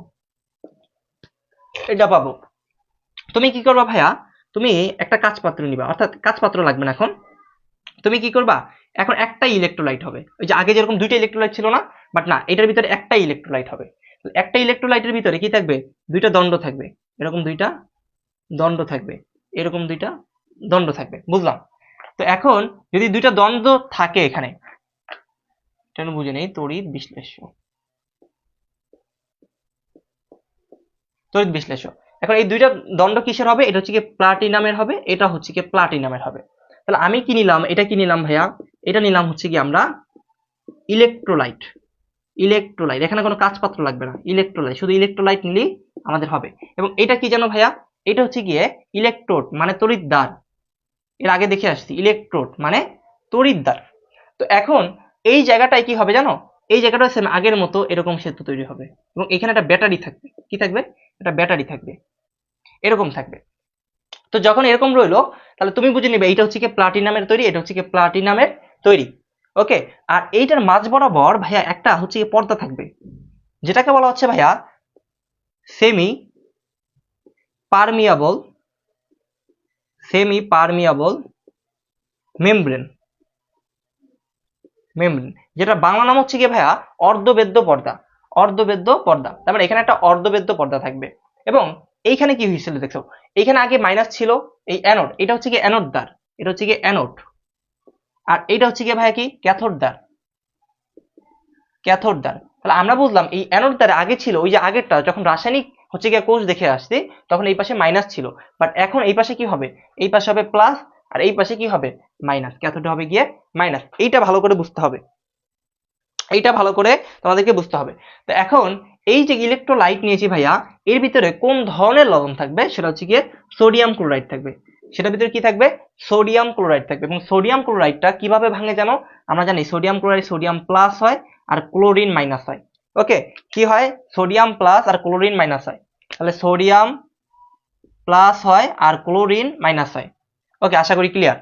[SPEAKER 1] এটা পাবো। তুমি কি করবা ভাইয়া, তুমি একটা কাঁচ পাত্র নিবা, অর্থাৎ কাঁচ পাত্র লাগবে না এখন, তুমি কি করবা, এখন একটাই ইলেকট্রোলাইট হবে, ওই যে আগে যেরকম দুইটা ইলেকট্রোলাইট ছিল না, বাট না, এটার ভিতরে একটাই ইলেকট্রোলাইট হবে। একটা ইলেকট্রোলাইটের ভিতরে কি থাকবে, দুইটা দণ্ড থাকবে, এরকম দুইটা দণ্ড থাকবে, এরকম দুইটা দণ্ড থাকবে, বুঝলাম? তো এখন যদি দুইটা দ্বন্দ্ব থাকে এখানে, এটা বুঝে নেই, তড়িৎ বিশ্লেষ্য, তড়িৎ বিশ্লেষ্য। এখন এই দুইটা দণ্ড কিসের হবে, এটা হচ্ছে কি প্লাটিনামের হবে, এটা হচ্ছে কি প্লাটিনামের হবে। তাহলে আমি কি নিলাম, এটা কি নিলাম ভাইয়া, এটা নিলাম হচ্ছে কি আমরা ইলেকট্রোলাইট, ইলেকট্রোলাইট, এখানে কোনো কাঁচ পাত্র লাগবে না, ইলেকট্রোলাইট, শুধু ইলেকট্রোলাইট নিলেই আমাদের হবে। এবং এটা কি জানো ভাইয়া, এটা হচ্ছে গিয়ে ইলেকট্রোড মানে তড়িৎদ্বার, এর আগে দেখে আসছি, ইলেকট্রোড মানে তড়িৎদ্বার। তো এখন এই জায়গাটায় কি হবে জানো, এই জায়গাটা সেম আগের মতো এরকম সেতু তৈরি হবে, এবং এখানে একটা ব্যাটারি থাকবে, কি থাকবে, একটা ব্যাটারি থাকবে, এরকম থাকবে। তো যখন এরকম রইলো, তাহলে তুমি বুঝে নিবে এইটা হচ্ছে কি প্লাটিনামের তৈরি, এটা হচ্ছে কি প্লাটিনামের তৈরি। ওকে, আর এইটার মাঝ বরাবর ভাইয়া একটা হচ্ছে কি পর্দা থাকবে, যেটাকে বলা হচ্ছে ভাইয়া semi permeable, semi permeable membrane, membrane, যেটা বাংলা নাম হচ্ছে কি ভাইয়া অর্ধবেদ্য পর্দা, অর্ধবেদ্য পর্দা। তার মানে এখানে একটা অর্ধবেদ্য পর্দা থাকবে। এবং এইখানে কি হয়েছিল দেখছো, এইখানে আগে মাইনাস ছিল, এই অ্যানোড, এটা হচ্ছে কি অ্যানোড দ্বার, এটা হচ্ছে কি অ্যানোড, আর এইটা হচ্ছে কি ভাইয়া কি ক্যাথোড দ্বার, ক্যাথোড দ্বার। তাহলে আমরা বুঝলাম এই অ্যানোড দ্বারে আগে ছিল, ওই যে আগেরটা যখন রাসায়নিক হচ্ছে গিয়ে কোষ দেখে আসছি, তখন এই পাশে মাইনাস ছিল, বাট এখন এই পাশে কি হবে, এই পাশে হবে প্লাস, আর এই পাশে কি হবে মাইনাস, ক্যাথোডে হবে গিয়ে মাইনাস। এইটা ভালো করে বুঝতে হবে, এইটা ভালো করে তোমাদেরকে বুঝতে হবে। তো এখন এই যে ইলেকট্রোলাইট নিয়েছি ভাইয়া, এর ভিতরে কোন ধরনের লবণ থাকবে, সেটা হচ্ছে গিয়ে সোডিয়াম ক্লোরাইড থাকবে, সেটার ভিতরে কি থাকবে, সোডিয়াম ক্লোরাইড থাকবে। এবং সোডিয়াম ক্লোরাইডটা কিভাবে ভাঙে জানো, আমরা জানি সোডিয়াম ক্লোরাইড সোডিয়াম প্লাস হয় আর ক্লোরিন মাইনাস হয়। ওকে, কি হয়, সোডিয়াম প্লাস আর ক্লোরিন মাইনাস হয়, তাহলে সোডিয়াম প্লাস হয় আর ক্লোরিন মাইনাস হয়। ওকে, আশা করি ক্লিয়ার।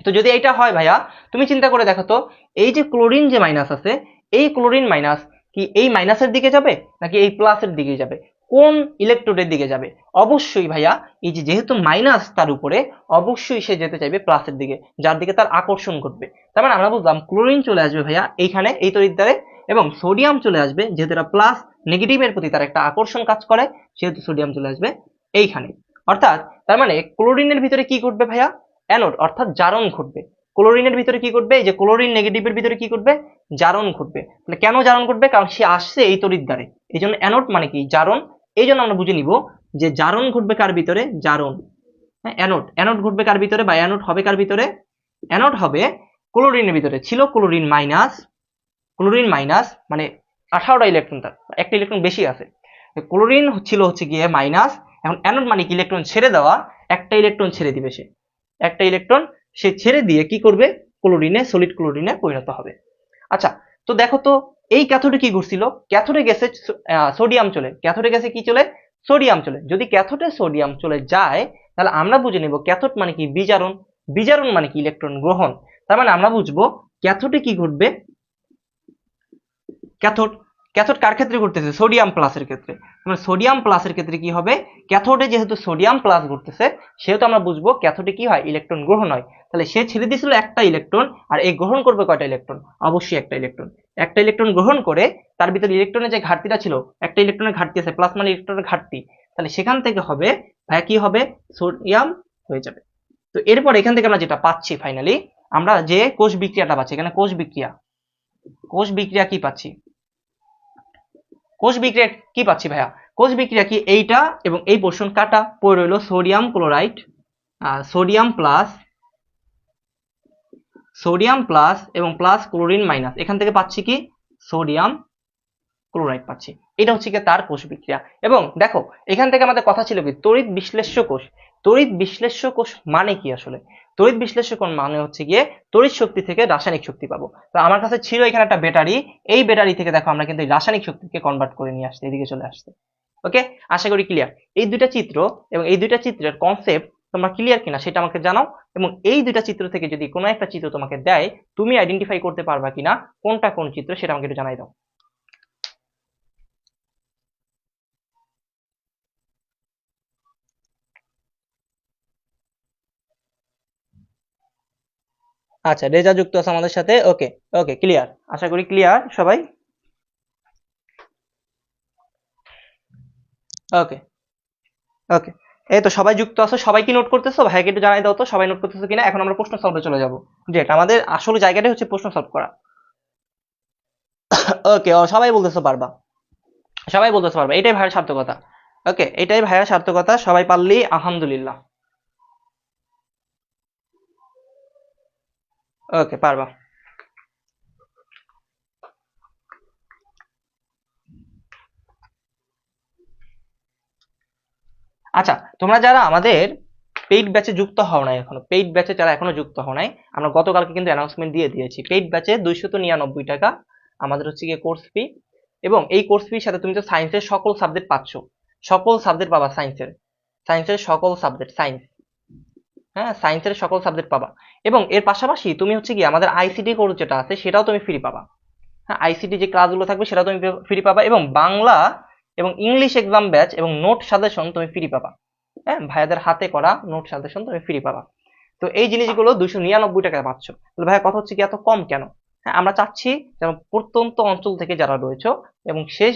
[SPEAKER 1] তো যদি এটা হয় ভাইয়া, তুমি চিন্তা করে দেখো তো, এই যে ক্লোরিন যে মাইনাস আছে, এই ক্লোরিন মাইনাস কি এই মাইনাসের দিকে যাবে নাকি এই প্লাসের দিকে যাবে, কোন ইলেকট্রোডের দিকে যাবে? অবশ্যই ভাইয়া এই যে যেহেতু মাইনাস তার উপরে, অবশ্যই সে যেতে চাইবে প্লাসের দিকে, যার দিকে তার আকর্ষণ ঘটবে। তার মানে আমরা বুঝলাম ক্লোরিন চলে আসবে ভাইয়া এইখানে এই তড়িৎদ্বারে, এবং সোডিয়াম চলে আসবে, যেহেতু এটা প্লাস, নেগেটিভের প্রতি তার একটা আকর্ষণ কাজ করে, সেহেতু সোডিয়াম চলে আসবে এইখানে। অর্থাৎ তার মানে ক্লোরিনের ভিতরে কি ঘটবে ভাইয়া, অ্যানোড অর্থাৎ জারণ ঘটবে। ক্লোরিনের ভিতরে কি ঘটবে, এই যে ক্লোরিন নেগেটিভের ভিতরে কি ঘটবে, জারণ ঘটবে। তাহলে কেন জারণ ঘটবে, কারণ সে আসছে এই তড়িৎদ্বারে, এই জন্য অ্যানোড মানে কি জারণ। এই জন্য আমরা বুঝে নিব যে জারণ ঘটবে কার ভিতরে, জারণ, হ্যাঁ অ্যানোড, অ্যানোড ঘটবে কার ভিতরে, বা অ্যানোড হবে কার ভিতরে, অ্যানোড হবে ক্লোরিনের ভিতরে ছিল ক্লোরিন মাইনাস মানে 18টা ইলেকট্রন, তার একটা ইলেকট্রন বেশি আছে। ক্লোরিন ছিল হচ্ছে গিয়ে মাইনাস, এখন অ্যানোড মানে কি ইলেকট্রন ছেড়ে দেওয়া, একটা ইলেকট্রন ছেড়ে দিবে সে, একটা ইলেকট্রন সে ছেড়ে দিয়ে কি করবে, ক্লোরিনে, সলিড ক্লোরিনে পরিণত হবে। আচ্ছা, তো দেখো তো এই ক্যাথোডে কি ঘটছিল, ক্যাথোডে গেছে সোডিয়াম চলে, ক্যাথোডে গেছে কি চলে, সোডিয়াম চলে। যদি ক্যাথোডে সোডিয়াম চলে যায় তাহলে আমরা বুঝে নেব ক্যাথোড মানে কি বিজারণ, বিজারণ মানে কি ইলেকট্রন গ্রহণ। তার মানে আমরা বুঝবো ক্যাথোডে কি ঘটবে, ক্যাথোড, ক্যাথোড কার ক্ষেত্রে ঘটতেছে, সোডিয়াম প্লাসের ক্ষেত্রে। মানে সোডিয়াম প্লাসের ক্ষেত্রে কি হবে, ক্যাথোডে যেহেতু সোডিয়াম প্লাস ঘটতেছে সেহেতু আমরা বুঝবো ক্যাথোডে কি হয়, ইলেকট্রন গ্রহণ হয়। তাহলে সে ছেড়ে দিয়েছিল একটা ইলেকট্রন, আর এই গ্রহণ করবে কয়টা ইলেকট্রন, অবশ্যই একটা ইলেকট্রন। একটা ইলেকট্রন গ্রহণ করে তার ভিতরে ইলেকট্রনের যে ঘাটতিটা ছিল, একটা ইলেকট্রনের ঘাটতি আছে, প্লাস মানে ইলেকট্রনের ঘাটতি, তাহলে সেখান থেকে হবে ভাইয়া কি হবে, সোডিয়াম হয়ে যাবে। তো এরপর এখান থেকে আমরা যেটা পাচ্ছি ফাইনালি, আমরা যে কোষ বিক্রিয়াটা পাচ্ছি, এখানে কোষ বিক্রিয়া, কোষ বিক্রিয়া কি পাচ্ছি, কোষ বিক্রিয়া কি পাচ্ছি ভাইয়া, কোষ বিক্রিয়া কি এইটা এবং এই পোর্শন কাটা পড়ে রইল sodium chloride, sodium plus, sodium plus এবং প্লাস ক্লোরিন মাইনাস, এখান থেকে পাচ্ছি কি সোডিয়াম ক্লোরাইড পাচ্ছি। এটা হচ্ছে কি তার কোষ বিক্রিয়া। এবং দেখো এখান থেকে আমাদের কথা ছিল কি তড়িৎ বিশ্লেষ্য কোষ, তড়িৎ বিশ্লেষ্য কোষ মানে কি আসলে, তড়িৎ বিশ্লেষ্য কোষ মানে হচ্ছে গিয়ে তড়িৎ শক্তি থেকে রাসায়নিক শক্তি পাবো। তো আমার কাছে ছিল এখানে একটা ব্যাটারি, এই ব্যাটারি থেকে দেখো আমরা কিন্তু রাসায়নিক শক্তিকে কনভার্ট করে নিয়ে আসতে, এদিকে চলে আসতে। ওকে, আশা করি ক্লিয়ার। এই দুইটা চিত্র এবং এই দুইটা চিত্রের কনসেপ্ট তোমরা ক্লিয়ার কিনা সেটা আমাকে জানাও, এবং এই দুইটা চিত্র থেকে যদি কোনো একটা চিত্র তোমাকে দেয় তুমি আইডেন্টিফাই করতে পারবা কিনা কোনটা কোন চিত্র সেটা আমাকে একটু জানাই দাও। আচ্ছা, রেজা যুক্ত আছে আমাদের সাথে, ওকে ওকে ক্লিয়ার, আশা করি ক্লিয়ার সবাই। ওকে ওকে, এই তো সবাই যুক্ত আছো, সবাই কি নোট করতেছো, ভাইকে একটু জানাই দাও তো সবাই নোট করতেছো কিনা। এখন আমরা প্রশ্ন সলভে চলে যাবো, যেটা আমাদের আসল জায়গাটাই হচ্ছে প্রশ্ন সলভ করা। ওকে, সবাই বলতেছো পারবা, সবাই বলতেছো পারবা, এটাই ভাইয়ের সার্থকতা। ওকে, এটাই ভাইয়ের সার্থকতা, সবাই পারলেই আলহামদুলিল্লাহ। ওকে, পারবা। আচ্ছা, তোমরা যারা আমাদের পেইড ব্যাচে যুক্ত হও নাই এখনো, পেইড ব্যাচে যারা এখনো যুক্ত হও নাই, আমরা গতকালকে কিন্তু অ্যানাউন্সমেন্ট দিয়ে দিয়েছি, পেইড ব্যাচে 299 টাকা আমাদের হচ্ছে গিয়ে কোর্স ফি। এবং এই কোর্স ফির সাথে তুমি তো সায়েন্সের সকল সাবজেক্ট পাচ্ছ, সকল সাবজেক্ট পাবা, সায়েন্সের, সায়েন্সের সকল সাবজেক্ট, সায়েন্স, হ্যাঁ সায়েন্সের সকল সাবজেক্ট পাবা। এবং এর পাশাপাশি তুমি হচ্ছে কি আমাদের আইসিটি কোর্স যেটা আছে সেটাও তুমি ফ্রি পাবা। হ্যাঁ, আইসিটি যে ক্লাসগুলো থাকবে সেটাও তুমি ফ্রি পাবা, এবং বাংলা এবং ইংলিশ এক্সাম ব্যাচ এবং নোট সাজেশন তুমি ফ্রি পাবা। হ্যাঁ, ভাইয়াদের হাতে করা নোট সাজেশন তুমি ফ্রি পাবা। তো এই জিনিসগুলো 299 টাকায় পাচ্ছ। তাহলে ভাইয়া কথা হচ্ছে কি এত কম কেন? হ্যাঁ, আমরা চাচ্ছি যেন প্রত্যন্ত অঞ্চল থেকে যারা রয়েছে এবং শেষ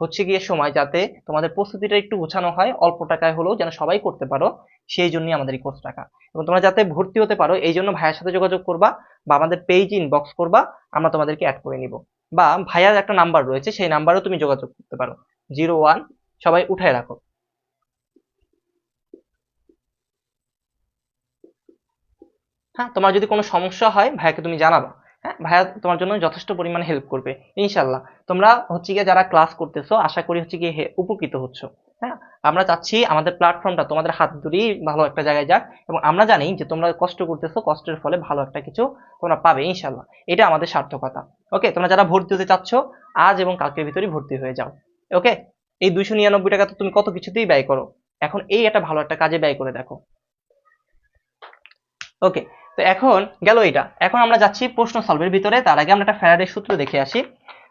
[SPEAKER 1] হচ্ছে গিয়ে সময় যাতে তোমাদের প্রস্তুতিটা একটু গোছানো হয়, অল্প টাকায় হলেও যেন সবাই করতে পারো, সেই জন্যই আমাদের এই কোর্স টাকা। এবং তোমরা যাতে ভর্তি হতে পারো এই জন্য ভাইয়ার সাথে যোগাযোগ করবা বা আমাদের পেজ ইনবক্স করবা, আমরা তোমাদেরকে অ্যাড করে নিব। বা ভাইয়ার একটা নাম্বার রয়েছে সেই নাম্বারেও তুমি যোগাযোগ করতে পারো, 01, সবাই উঠায় রাখো। হ্যাঁ, তোমার যদি কোনো সমস্যা হয় ভাইয়াকে তুমি জানাবা। হ্যাঁ, ভাইয়া তোমার জন্য যথেষ্ট পরিমাণে হেল্প করবে ইনশাল্লাহ। তোমরা হচ্ছে গিয়ে যারা ক্লাস করতেছো আশা করি হচ্ছে গিয়ে উপকৃত হচ্ছ। হ্যাঁ, আমরা চাচ্ছি আমাদের প্ল্যাটফর্মটা তোমাদের হাত ধরেই ভালো একটা জায়গায় যাক, এবং আমরা জানি যে তোমরা কষ্ট করতেছো, কষ্টের ফলে ভালো একটা কিছু তোমরা পাবে ইনশাল্লাহ, এটা আমাদের সার্থকতা। ওকে, তোমরা যারা ভর্তি হতে চাচ্ছ আজ এবং কালকের ভিতরেই ভর্তি হয়ে যাও। ওকে, এই 299 টাকা তো তুমি কত কিছুতেই ব্যয় করো, এখন এই একটা ভালো একটা কাজে ব্যয় করে দেখো। ওকে, তো এখন গেল এটা, এখন আমরা যাচ্ছি প্রশ্ন সলভের ভিতরে। তার আগে আমরা একটা ফ্যারাডের সূত্র দেখে আসি।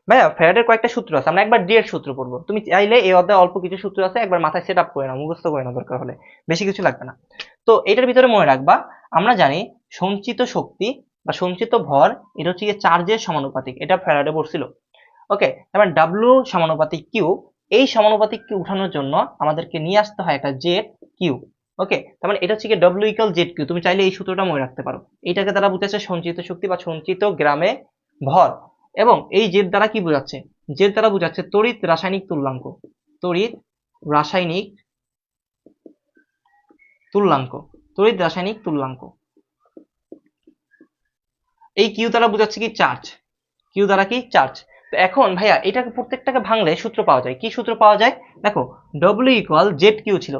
[SPEAKER 1] ভাইয়া ফ্যারাডের কয়েকটা সূত্র আছে, আমরা একবার ডি এর সূত্র পড়বো, তুমি চাইলে এই অধ্যায়ে অল্প কিছু সূত্র আছে একবার মাথায় সেট আপ করে নাও, মুখস্থ করে নাও দরকার হলে, বেশি কিছু লাগবে না। তো এটার ভিতরে মনে রাখবা, আমরা জানি সঞ্চিত শক্তি বা সঞ্চিত ভর এটা হচ্ছে গিয়ে চার্জের সমানুপাতিক, এটা ফ্যারাডে পড়ছিল। ওকে, তারপর ডাব্লিউ সমানুপাতিক কিউ, এই সমানুপাতিক কিউ উঠানোর জন্য আমাদেরকে নিয়ে আসতে হয় একটা জেড কিউ। ওকে, তার মানে এটা হচ্ছে কি ডব্লিউ ইকুয়াল জেড কিউ, তুমি চাইলে এই সূত্রটা মনে রাখতে পারো। এটাকে দ্বারা বুঝাচ্ছে সঞ্চিত শক্তি বা সঞ্চিত গ্রামে ভর। এবং এই জেড দ্বারা কি বোঝাচ্ছে, জেড দ্বারা বোঝাচ্ছে তড়িৎ রাসায়নিক তুল্যাঙ্ক, তড়িৎ রাসায়নিক তুল্যাঙ্ক, তড়িৎ রাসায়নিক তুল্যাঙ্ক। এই কিউ দ্বারা বোঝাচ্ছে কি চার্জ, কিউ দ্বারা কি চার্জ। তো এখন ভাইয়া এটাকে প্রত্যেকটাকে ভাঙলে সূত্র পাওয়া যায়, কি সূত্র পাওয়া যায় দেখো, ডব্লিউ ইকুয়াল জেড কিউ ছিল,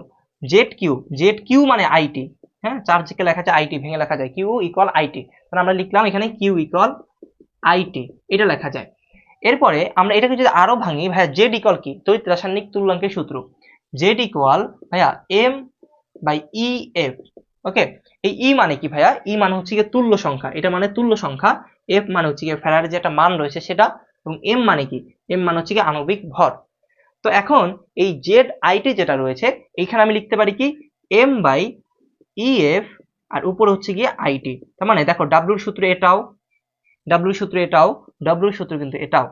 [SPEAKER 1] জেড কিউ মানে আইটি, হ্যাঁ চার্জকে লেখা যায় আইটি, ভেঙে লেখা যায় কিউ ইকুয়াল আইটি, তাহলে আমরা লিখলাম এখানে কিউ ইকুয়াল আইটি, এটা লেখা যায়। এরপরে আমরা এটাকে যদি আরো ভাঙি ভাইয়া, জেড ইকুয়াল কি, তড়িৎ রাসায়নিক তুল্যাঙ্কের সূত্র, জেড ইকুয়াল ভাইয়া এম বাই ই এফ। ওকে, এই ই মানে কি ভাইয়া, ই মানে হচ্ছে গিয়ে তুল্য সংখ্যা, এটা মানে তুল্য সংখ্যা, এফ মানে হচ্ছে গিয়ে ফ্যারাডের যে একটা মান রয়েছে সেটা, এবং এম মানে কি, এম মানে হচ্ছে গিয়ে আণবিক ভর। তো এখন এই জেড আইটি যেটা রয়েছে এইখানে আমি লিখতে পারি কি এম বাই ই এফ, আর উপরে হচ্ছে গিয়ে আইটি। তার মানে দেখো ডাব্লিউর সূত্র এটাও, ডাব্লিউর সূত্র এটাও, ডাব্লিউর সূত্র কিন্তু এটাও।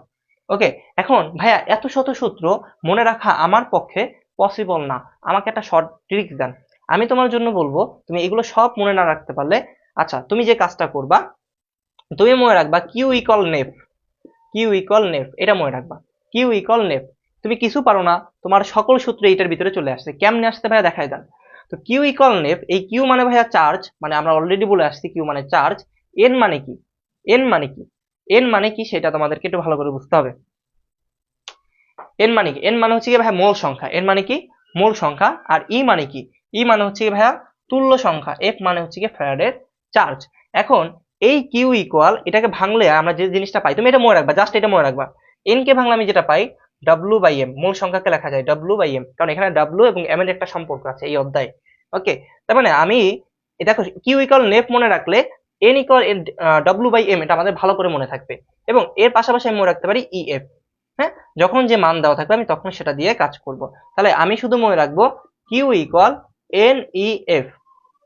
[SPEAKER 1] ওকে, এখন ভাইয়া এত শত সূত্র মনে রাখা আমার পক্ষে পসিবল না, আমাকে একটা শর্ট ট্রিক্স দেন। আমি তোমার জন্য বলবো, তুমি এগুলো সব মনে না রাখতে পারলে, আচ্ছা তুমি যে কাজটা করবা, তুমি মনে রাখবা কিউ ইকুয়াল নেফ, কিউ ইকুয়াল নেফ, এটা মনে রাখবা, কিউ ইকুয়াল নেফ। তুমি কিছু পারো না, তোমার সকল সূত্র এইটার ভিতরে চলে আসছে, কেমনে আসতে ভাইয়া দেখাই দেন। তো কিউ ইকুয়াল নেফ, এই কিউ মানে ভাইয়া চার্জ, মানে আমরা অলরেডি বলে আসছি কিউ মানে চার্জ, এন মানে কি, এন মানে কি, এন মানে কি সেটা তোমাদেরকে একটু ভালো করে বুঝতে হবে। এন মানে কি, এন মানে হচ্ছে কি ভাইয়া মোল সংখ্যা, এন মানে কি মোল সংখ্যা, আর ই মানে কি, ই মানে হচ্ছে কি ভাইয়া তুল্য সংখ্যা, এফ মানে হচ্ছে কি ফ্যারাডের চার্জ। এখন এই কিউ ইকুয়াল, এটাকে ভাঙলে আমরা যে জিনিসটা পাই, তুমি এটা মনে রাখবা, জাস্ট এটা মনে রাখবা, এন কে ভাঙলে আমি যেটা পাই ডাব্লু বাই এম, মূল সংখ্যাকে লেখা যায় ডাব্লু বাই এম, কারণ এখানে ডাব্লু এবং এম এর একটা সম্পর্ক আছে এই অধ্যায়ে। ওকে, তার মানে আমি দেখো কিউ ইকুয়াল নেফ মনে রাখলে N equal W by M, এটা আমাদের ভালো করে মনে থাকবে, এবং এর পাশাপাশি আমি মনে রাখতে পারি ই এফ। হ্যাঁ, যখন যে মান দেওয়া থাকবে আমি তখন সেটা দিয়ে কাজ করব। তাহলে আমি শুধু মনে রাখবো Q equal N E F.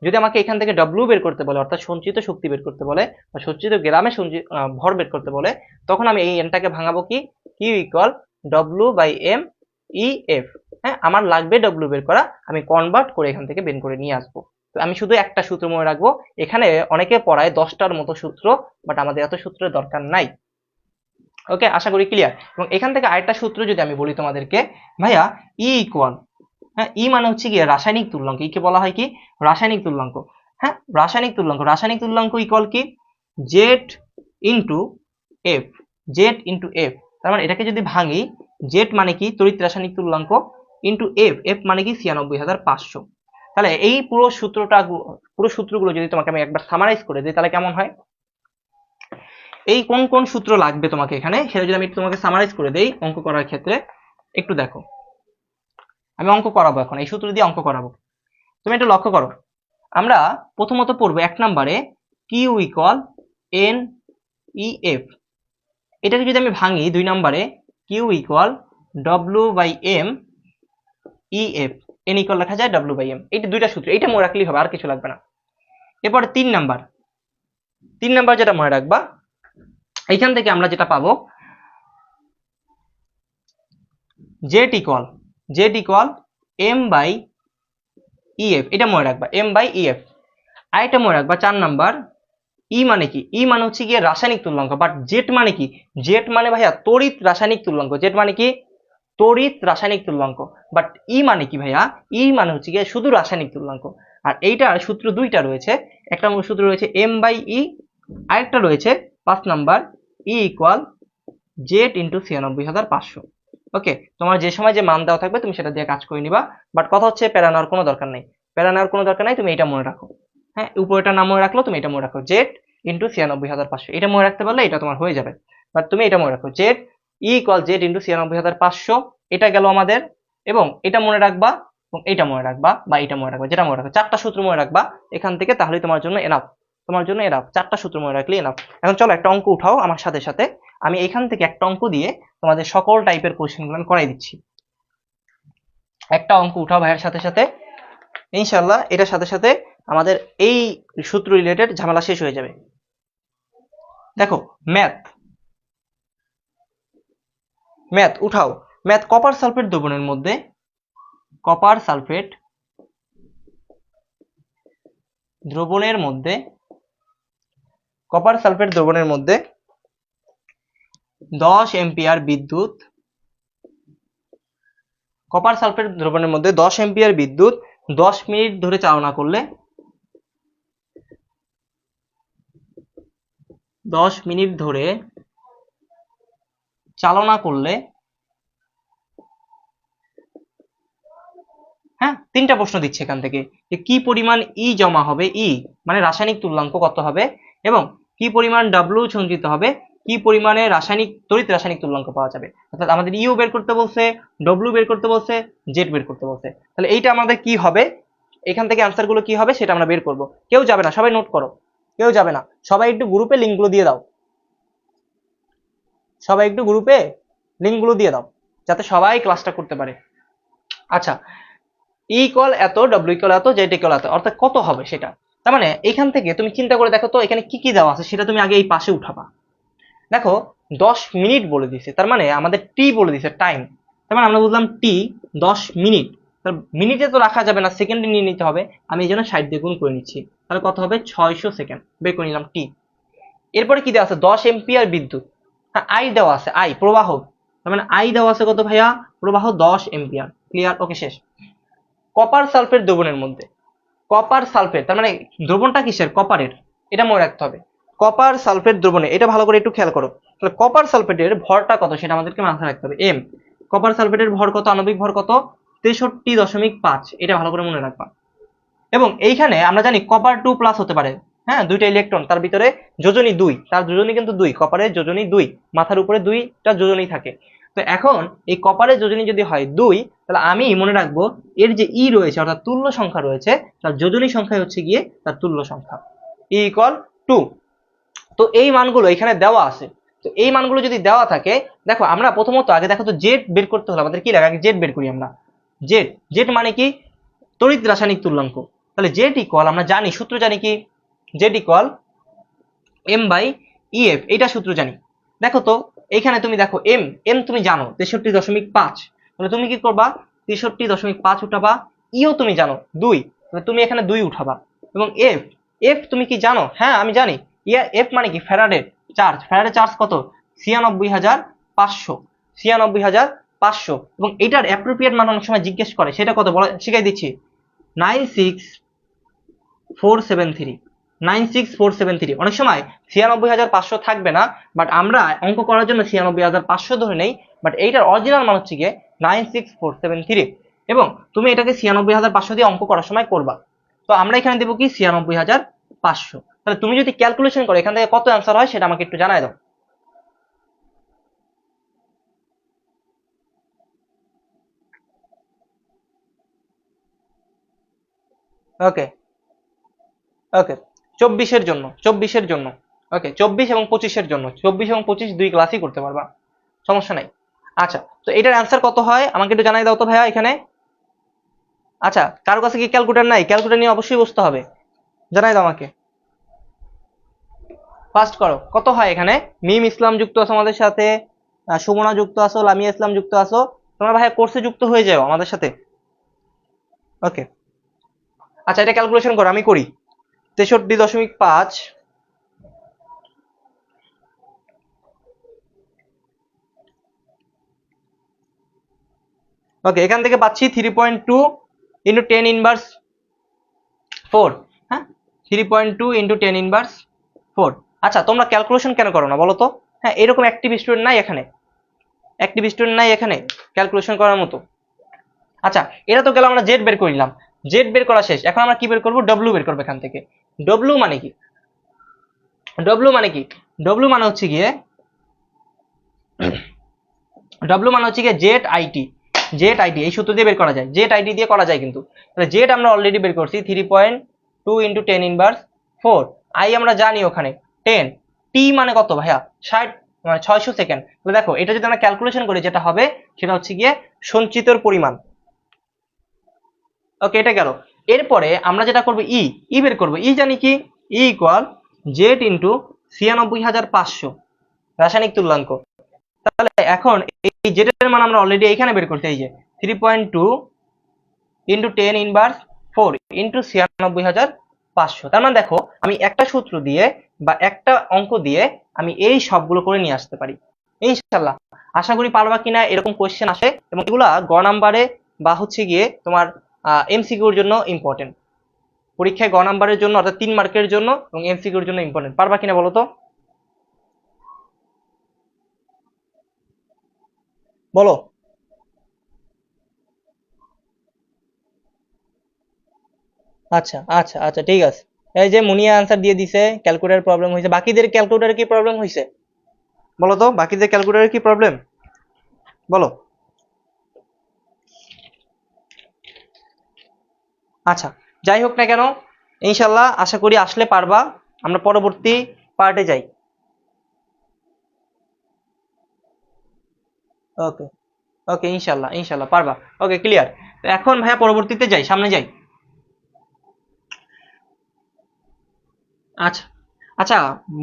[SPEAKER 1] যদি আমাকে এখান থেকে ডব্লিউ বের করতে বলে, অর্থাৎ সঞ্চিত শক্তি বের করতে বলে, বা সঞ্চিত গ্রামে ভর বের করতে বলে, তখন আমি এই এনটাকে ভাঙাবো কি Q equal W by M E F. হ্যাঁ, আমার লাগবে ডব্লিউ বের করা, আমি কনভার্ট করে এখান থেকে বের করে নিয়ে আসবো। তো আমি শুধু একটা সূত্র মনে রাখবো, এখানে অনেকে পড়ায় 10টার মতো সূত্র, বাট আমাদের এত সূত্রের দরকার নাই। ওকে, আশা করি ক্লিয়ার। এবং এখান থেকে আরেকটা সূত্র যদি আমি বলি তোমাদেরকে ভাইয়া, ই ইকুয়াল, হ্যাঁ ই মানে হচ্ছে কি রাসায়নিক তুল্যাঙ্ক, কে বলা হয় কি রাসায়নিক তুল্যাঙ্ক। হ্যাঁ, রাসায়নিক তুল্যাঙ্ক, রাসায়নিক তুল্যাঙ্ক ইকুয়াল কি Z into F, Z into F. তার মানে এটাকে যদি ভাঙি, জেড মানে কি তড়িৎ রাসায়নিক তুল্যাঙ্ক, ইন্টু এফ, এফ মানে কি ৯৬,৫০০। তাহলে এই পুরো সূত্রটা, পুরো সূত্রগুলো যদি তোমাকে আমি একবার সামারাইজ করে দিই তাহলে কেমন হয়, এই কোন কোন সূত্র লাগবে তোমাকে এখানে সেটা যদি আমি তোমাকে সামারাইজ করে দেই অঙ্ক করার ক্ষেত্রে, একটু দেখো। আমি অঙ্ক করাবো এখন, এই সূত্র দিয়ে অঙ্ক করাবো। তুমি একটু লক্ষ্য করো, আমরা প্রথমত পড়বো ১ নম্বরে Q equal N E F. এটাকে যদি আমি ভাঙি ২ নম্বরে Q equal W by M E F, N equal লেখা যায় ডব্লিউ বাই এম। এইটা দুইটা সূত্র, এইটা মনে রাখলেই হবে, আর কিছু লাগবে না। এরপরে ৩ নাম্বার যেটা মনে রাখবা, এইখান থেকে আমরা যেটা পাবো Z equal M by E F, এটা মনে রাখবা এম বাই ই এফ। আরেকটা মনে রাখবা ৪ নাম্বার, ই মানে কি, ই মানে হচ্ছে গিয়ে রাসায়নিক তুল্যাঙ্ক, বাট জেড মানে কি, জেড মানে ভাইয়া তড়িৎ রাসায়নিক তুল্যাঙ্ক, জেড মানে কি তড়িৎ রাসায়নিক তুল্যাঙ্ক, বাট ই মানে কি ভাইয়া, ই মানে হচ্ছে গিয়ে শুধু রাসায়নিক তুল্যাঙ্ক। আর এইটার সূত্র দুইটা রয়েছে, একটা সূত্র রয়েছে এম বাই ই, আরেকটা রয়েছে ৫ number E equal Z into ৯৬,৫০০। ওকে, তোমার যে সময় যে মান দেওয়া থাকবে তুমি সেটা দিয়ে কাজ করে নিবা, বাট কথা হচ্ছে প্যারা নেওয়ার কোনো দরকার নেই, প্যারা নেওয়ার কোনো দরকার নাই, তুমি এটা মনে রাখো। হ্যাঁ, উপরেটা নাম মনে রাখলো, তুমি এটা মনে রাখো জেড ইন্টু ৯৬,৫০০, এটা মনে রাখতে পারলে এটা তোমার হয়ে যাবে। বাট তুমি এটা মনে রাখো Z E equal Z into ৯৬,৫০০, এটা গেল আমাদের, এবং এটা মনে রাখবা, এবং এটা মনে রাখবা, বা এটা মনে রাখবা, যেটা মনে রাখবা, 4টা সূত্র মনে রাখবা এখান থেকে, তাহলেই তোমার জন্য এনাফ, তোমার জন্য এনাফ, 4টা সূত্র মনে রাখলে এনাফ। এখন চলো একটা অঙ্ক উঠাও আমার সাথে সাথে, আমি এখান থেকে একটা অঙ্ক দিয়ে তোমাদের সকল টাইপের কোশ্চেনগুলো আমি করাই দিচ্ছি। একটা অঙ্ক উঠাও ভাইয়ের সাথে সাথে, ইনশাল্লাহ এটার সাথে সাথে আমাদের এই সূত্র রিলেটেড ঝামেলা শেষ হয়ে যাবে। দেখো ম্যাথ উঠাও, ম্যাথ কপার সালফেট দ্রবণের মধ্যে, কপার সালফেট দ্রবণের মধ্যে, কপার সালফেট দ্রবণের মধ্যে 10 এম্পিয়ার বিদ্যুৎ, কপার সালফেট দ্রবণের মধ্যে 10 এম্পিয়ার বিদ্যুৎ 10 মিনিট ধরে চালনা করলে 10 মিনিট ধরে চালনা করলে, হ্যাঁ 3টা প্রশ্ন দিচ্ছে এখান থেকে যে কি পরিমাণ ই জমা হবে, ই মানে রাসায়নিক তুল্যাঙ্ক কত হবে, এবং কি পরিমাণ ডাব্লিউ সঞ্চিত হবে, কি পরিমাণে তড়িৎ রাসায়নিক তুল্যাঙ্ক পাওয়া যাবে। অর্থাৎ আমাদের ইও বের করতে বলছে, ডব্লিউ বের করতে বলছে, জেড বের করতে বলছে। তাহলে এইটা আমাদের কি হবে, এখান থেকে অ্যান্সার গুলো কি হবে সেটা আমরা বের করব। কেউ যাবে না, সবাই নোট করো, কেউ যাবে না, সবাই একটু গ্রুপে লিঙ্কগুলো দিয়ে দাও, সবাই একটু গ্রুপে লিঙ্কগুলো দিয়ে দাও যাতে সবাই ক্লাসটা করতে পারে। আচ্ছা, ই ইকুয়াল এত, ডব্লিউ ইকুয়াল এত, জেড ইকুয়াল এত, অর্থাৎ কত হবে সেটা। তার মানে এখান থেকে তুমি চিন্তা করে দেখো তো এখানে কি কি দেওয়া আছে সেটা তুমি আগে এই পাশে উঠাবা। দেখো 10 মিনিট বলে দিছে, তার মানে আমাদের টি বলে দিছে, টাইম। তার মানে আমরা বুঝলাম টি 10 মিনিট, তার মিনিটে তো রাখা যাবে না, সেকেন্ডে নিয়ে নিতে হবে। আমি এই জন্য 60 দিয়ে গুণ করে নিচ্ছি, তাহলে কত হবে 600 সেকেন্ড বের করে নিলাম টি। এরপরে কি দেওয়া আছে, 10 এম্পিয়ার বিদ্যুৎ, হ্যাঁ আই দেওয়া আছে, আই প্রবাহ, তার মানে আই দেওয়া আছে কত ভাইয়া, প্রবাহ 10 এম্পিয়ার। ক্লিয়ার, ওকে শেষ। কপার সালফেট দ্রবণের মধ্যে, কপার সালফেট তার মানে দ্রবণটা কিসের, কপারের, এটা মনে রাখতে হবে। কপার সালফেট দ্রবণে, এটা ভালো করে একটু খেয়াল করো, তাহলে কপার সালফেটের ভরটা কত সেটা আমাদেরকে মাথায় রাখতে হবে। এম, কপার সালফেটের ভর কত, আণবিক ভর কত, 63.5, এটা ভালো করে মনে রাখবা। এবং এইখানে আমরা জানি কপার 2+ হতে পারে, হ্যাঁ দুইটা ইলেকট্রন, তার ভিতরে যোজনী 2, তার যোজনী কিন্তু 2, কপারের যোজনী 2, মাথার উপরে 2টা যোজনী থাকে। তো এখন এই কপারের যোজনী যদি হয় 2, তাহলে আমি মনে রাখবো এর যে ই রয়েছে অর্থাৎ তুল্য সংখ্যা রয়েছে, তার যোজনী সংখ্যা হচ্ছে গিয়ে তার তুল্য সংখ্যা, ই ইকুয়াল 2। তো এই মানগুলো এখানে দেওয়া আছে। তো এই মানগুলো যদি দেওয়া থাকে, দেখো আমরা প্রথমত আগে দেখো তো জেড বের করতে হলে আমাদের কি লাগে, আগে জেড বের করি আমরা। জেড, জেড মানে কি, তড়িৎ রাসায়নিক তুল্যাঙ্ক। তাহলে জেড ইকুয়াল, আমরা জানি সূত্র জানি কি, Z equal M by E F, এইটা সূত্র জানি। দেখো তো এইখানে তুমি দেখো এম, এম তুমি জানো 63.5, তাহলে তুমি কি করবা 63.5 উঠাবা, ইও তুমি জানো 2, তাহলে তুমি এখানে 2 উঠাবা। এবং এফ, এফ তুমি কি জানো, হ্যাঁ আমি জানি, এফ মানে কি ফ্যারাডের চার্জ, ফ্যারাডের চার্জ কত 96,500, 96,500। এবং এটার অ্যাপ্রোপ্রিয়েট মান অনেক সময় জিজ্ঞেস করে, সেটা কত বলা শিখাই দিচ্ছি, 96473, 96473। অনেক সময় 96,500 থাকবে না, বাট আমরা অঙ্ক করার জন্য 96,500 ধরে নেই, বাট এইটার অরিজিনাল মান হচ্ছে গিয়ে 96473। এবং তুমি এটাকে 96,500 দিয়ে অঙ্ক করার সময় করবা। তো আমরা এখানে দেবো কি 96,500। তাহলে তুমি যদি ক্যালকুলেশন করো এখান থেকে কত অ্যান্সার হয় সেটা আমাকে একটু জানাই দাও। ওকে ওকে, 24-এর জন্য, 24-এর জন্য, ওকে 24 এবং 25-এর জন্য, 24 এবং 25 দুই ক্লাসই করতে পারবা, সমস্যা নাই। আচ্ছা, তো এটার অ্যান্সার কত হয় আমাকে একটু জানাই দাও তো ভাইয়া এখানে। আচ্ছা, কারো কাছে কি ক্যালকুলেটর নাই, ক্যালকুলেটর নিয়ে অবশ্যই বসতে হবে, জানাই দাও আমাকে, ফার্স্ট করো কত হয় এখানে। মিম ইসলাম যুক্ত আছো আমাদের সাথে, সুমনা যুক্ত আছো, লামিয়া ইসলাম যুক্ত আছো, তোমরা ভাইয়া কোর্সে যুক্ত হয়ে যাও আমাদের সাথে। ওকে, আচ্ছা এটা ক্যালকুলেশন করো, আমি করি 63.5, ওকে এখান থেকে পাচ্ছি 3.2 ইন্টু 10 ইনভার্স 4, হ্যাঁ 3.2 ইন্টু 10 ইনভার্স 4। আচ্ছা তোমরা ক্যালকুলেশন কেন করো না বলো তো, হ্যাঁ এরকম অ্যাক্টিভ স্টুডেন্ট নাই এখানে, অ্যাক্টিভ স্টুডেন্ট নাই এখানে ক্যালকুলেশন করার মতো। আচ্ছা এটা তো গেল, আমরা জেড বের করলাম, জেড বের করা শেষ, এখন আমরা কি বের করবো, ডব্লিউ বের করবো এখান থেকে। ডব্লিউ মানে কি, ডব্লিউ মানে কি, ডব্লিউ মানে হচ্ছে গিয়ে, ডব্লিউ মানে হচ্ছে গিয়ে জেড আইটি, জেড আইটি এই সূত্র দিয়ে বের করা যায়, জেড আইটি দিয়ে করা যায় কিন্তু। তাহলে জেড আমরা অলরেডি বের করছি 3.2 ইন্টু 10 ইনভার্স 4, আই আমরা জানি ওখানে 10, টি মানে কত ভাইয়া 60, মানে 600 সেকেন্ড। তাহলে দেখো এটা যদি আমরা ক্যালকুলেশন করি যেটা হবে সেটা হচ্ছে গিয়ে সঞ্চিতর পরিমাণ। ওকে এটা গেল। এরপরে আমরা যেটা করবো ই, ই বের করবো, ই জানি কি, ই ইকুয়াল জেড ইন্টু 96,500 রাসায়নিক তুল্যাঙ্ক। তাহলে এখন এই জেড এর মান আমরা অলরেডি এইখানে বের করতে, এই যে 3.2 ইন্টু 10 ইনভার্স 4 ইন্টু 96,500। তার মানে দেখো আমি একটা সূত্র দিয়ে বা একটা অঙ্ক দিয়ে আমি এই সবগুলো করে নিয়ে আসতে পারি ইনশাল্লাহ। আশা করি পারবা কিনা, এরকম কোয়েশ্চেন আসে এবং এগুলা গ নাম্বারে বা হচ্ছে গিয়ে তোমার এমসিকিউর জন্য ইম্পর্টেন্ট, পরীক্ষায় গ নাম্বারের জন্য অর্থাৎ 3 মার্কের জন্য এবং এমসিকিউর জন্য ইম্পর্টেন্ট। পারবা কিনা বলো তো। বলো। আচ্ছা আচ্ছা আচ্ছা, ঠিক আছে। এই যে মুনিয়া আনসার দিয়ে দিছে, ক্যালকুলেটর প্রবলেম হয়েছে। বাকিদের ক্যালকুলেটরে কি প্রবলেম হয়েছে বলো তো, বাকিদের ক্যালকুলেটরে কি প্রবলেম বলো। আচ্ছা, যাই হোক না কেন, ইনশাল্লাহ আশা করি আসলে পারবা। আমরা পরবর্তী পার্টে যাই। ওকে ওকে, ইনশাল্লাহ ইনশাল্লাহ পারবা। ওকে, ক্লিয়ার। তো এখন ভাইয়া পরবর্তীতে যাই, সামনে যাই। আচ্ছা আচ্ছা,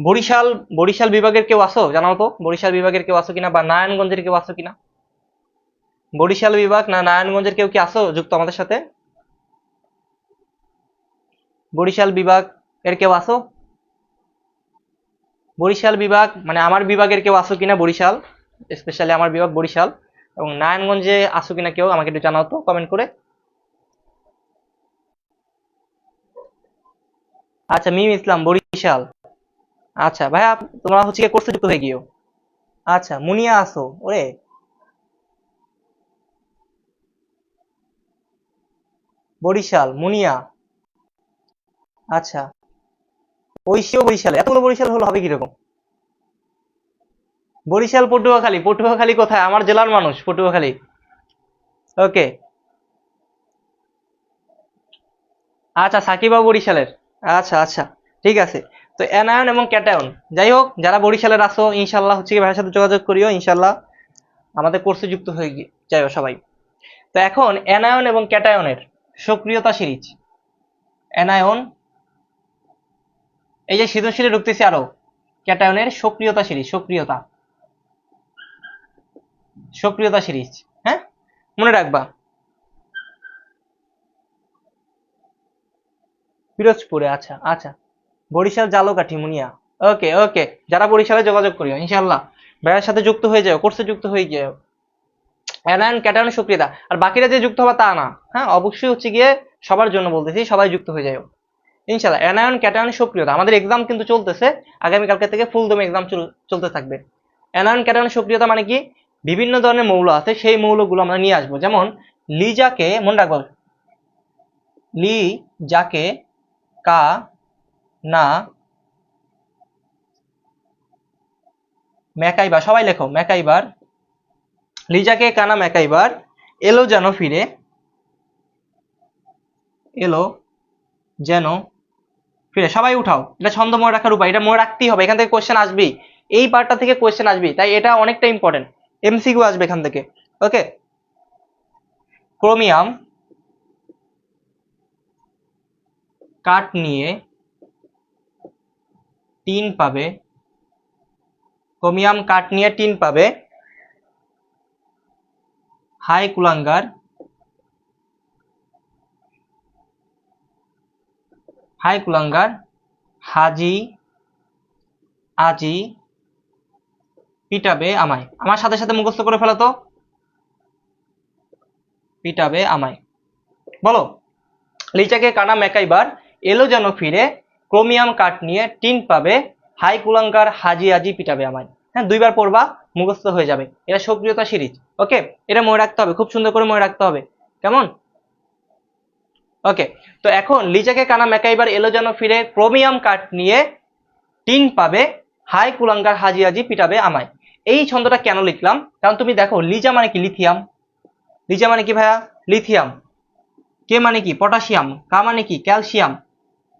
[SPEAKER 1] বরিশাল বরিশাল বিভাগের কেউ আসো জানাও তো, বরিশাল বিভাগের কেউ আসো কিনা, বা নারায়ণগঞ্জের কেউ আসো কিনা। বরিশাল বিভাগ না নারায়ণগঞ্জের কেউ কি আসো যুক্ত আমাদের সাথে? বরিশাল বিভাগ এর কেউ আসো? বরিশাল বিভাগ মানে আমার বিভাগের কেউ আসো কিনা বরিশাল, স্পেশালি আমার বিভাগ বরিশাল, এবং নারায়ণগঞ্জে আসো কিনা কেউ আমাকে একটু জানাও তো কমেন্ট করে। আচ্ছা, মিম ইসলাম বরিশাল। আচ্ছা ভাইয়া, তোমরা হচ্ছে কি কোর্সে যুক্ত হয়ে গিয়েও। আচ্ছা, মুনিয়া আসো ওরে। বরিশাল মুনিয়া। আচ্ছা, ঐশীও বরিশাল, এতগুলো বরিশাল হলো হবে কিরকম? বরিশাল পটুয়াখালী, পটুয়াখালী কোথায়? আমার জেলার মানুষ পটুয়াখালী। ওকে। আচ্ছা, সাকিবা বরিশালের। আচ্ছা আচ্ছা, ঠিক আছে। তো অ্যানায়ন এবং ক্যাটায়ন, যাই হোক, যারা বরিশালের আসো ইনশাল্লাহ হচ্ছে কি ভাইয়ের সাথে যোগাযোগ করিও, ইনশাল্লাহ আমাদের কোর্সে যুক্ত হয়ে যাও সবাই। তো এখন অ্যানায়ন এবং ক্যাটায়নের সক্রিয়তা সিরিজ। অ্যানায়ন, এই যে সৃজনশীলে ঢুকতেছি আরো, ক্যাটায়নের সক্রিয়তা সিরিজ, সক্রিয়তা সক্রিয়তা সিরিজ। হ্যাঁ, মনে রাখবা। পিরোজপুরে, আচ্ছা আচ্ছা। বরিশাল জালকাঠি মুনিয়া। ওকে ওকে, যারা বরিশালে যোগাযোগ করিও ইনশাল্লাহ ভাইয়ের সাথে যুক্ত হয়ে যাও, কোর্সে যুক্ত হয়ে যাও। অ্যানায়ন ক্যাটায়ন সক্রিয়তা, আর বাকিরা যে যুক্ত হবে তা না, হ্যাঁ অবশ্যই হচ্ছে গিয়ে সবার জন্য বলতেছি, সবাই যুক্ত হয়ে যাও ইনশাল্লাহ। অ্যানায়ন ক্যাটায়ন সক্রিয়তা, আমাদের এক্সাম কিন্তু চলতেছে, আগামীকালকে থেকে ফুল দমে এক্সাম চলতে থাকবে। অ্যানায়ন ক্যাটায়ন সক্রিয়তা মানে কি, বিভিন্ন ধরনের মৌল আছে, সেই মৌলগুলো আমরা নিয়ে আসবো। যেমন লিজাকে মনে রাখবো, লি যাকে কা না ম্যাকাইবার, সবাই লেখো ম্যাকাইবার, লিজাকে কানা ম্যাকাইবার, এলো যেন ফিরে, এলো যেন ফিরে, সবাই উঠাও। এটা ছন্দ মনে রাখার উপায়, এটা মনে রাখতেই হবে, এখান থেকে কোয়েশ্চেন আসবেই, এই পার্টটা থেকে কোয়েশ্চেন আসবেই, তাই এটা অনেকটা ইম্পর্টেন্ট, এমসিকিউ আসবে এখান থেকে। ওকে। ক্রোমিয়াম কাঠ নিয়ে টিন পাবে, ক্রোমিয়াম কাঠ নিয়ে টিন পাবে, হাই কুলাঙ্গার, হাই কুলাঙ্গার হাজি আজি পিটাবে আমায়। আমার সাথে সাথে মুখস্থ করে ফেলো তো, পিটাবে আমায়। বলো, লিচাকে কানা মেকাইবার, এলো যেন ফিরে, ক্রোমিয়াম কাঠ নিয়ে টিন পাবে, হাই কুলাঙ্গার হাজি আজি পিটাবে আমায়। হ্যাঁ, দুইবার পড়বা, মুখস্থ হয়ে যাবে। এটা সক্রিয়তা সিরিজ। ওকে, এটা মনে রাখতে হবে, খুব সুন্দর করে মনে রাখতে হবে, কেমন? ওকে। তো এখন লিজাকে কানা মেকাইবার, এলো যেন ফিরে, ক্রোমিয়াম কাঠ নিয়ে টিন পাবে, হাই কুলাঙ্গার হাজি হাজি পিটাবে আমায়। এই ছন্দটা কেন লিখলাম, কারণ তুমি দেখো লিজা মানে কি লিথিয়াম, লিজা মানে কি ভাইয়া লিথিয়াম, কে মানে কি পটাশিয়াম, কা মানে কি ক্যালসিয়াম,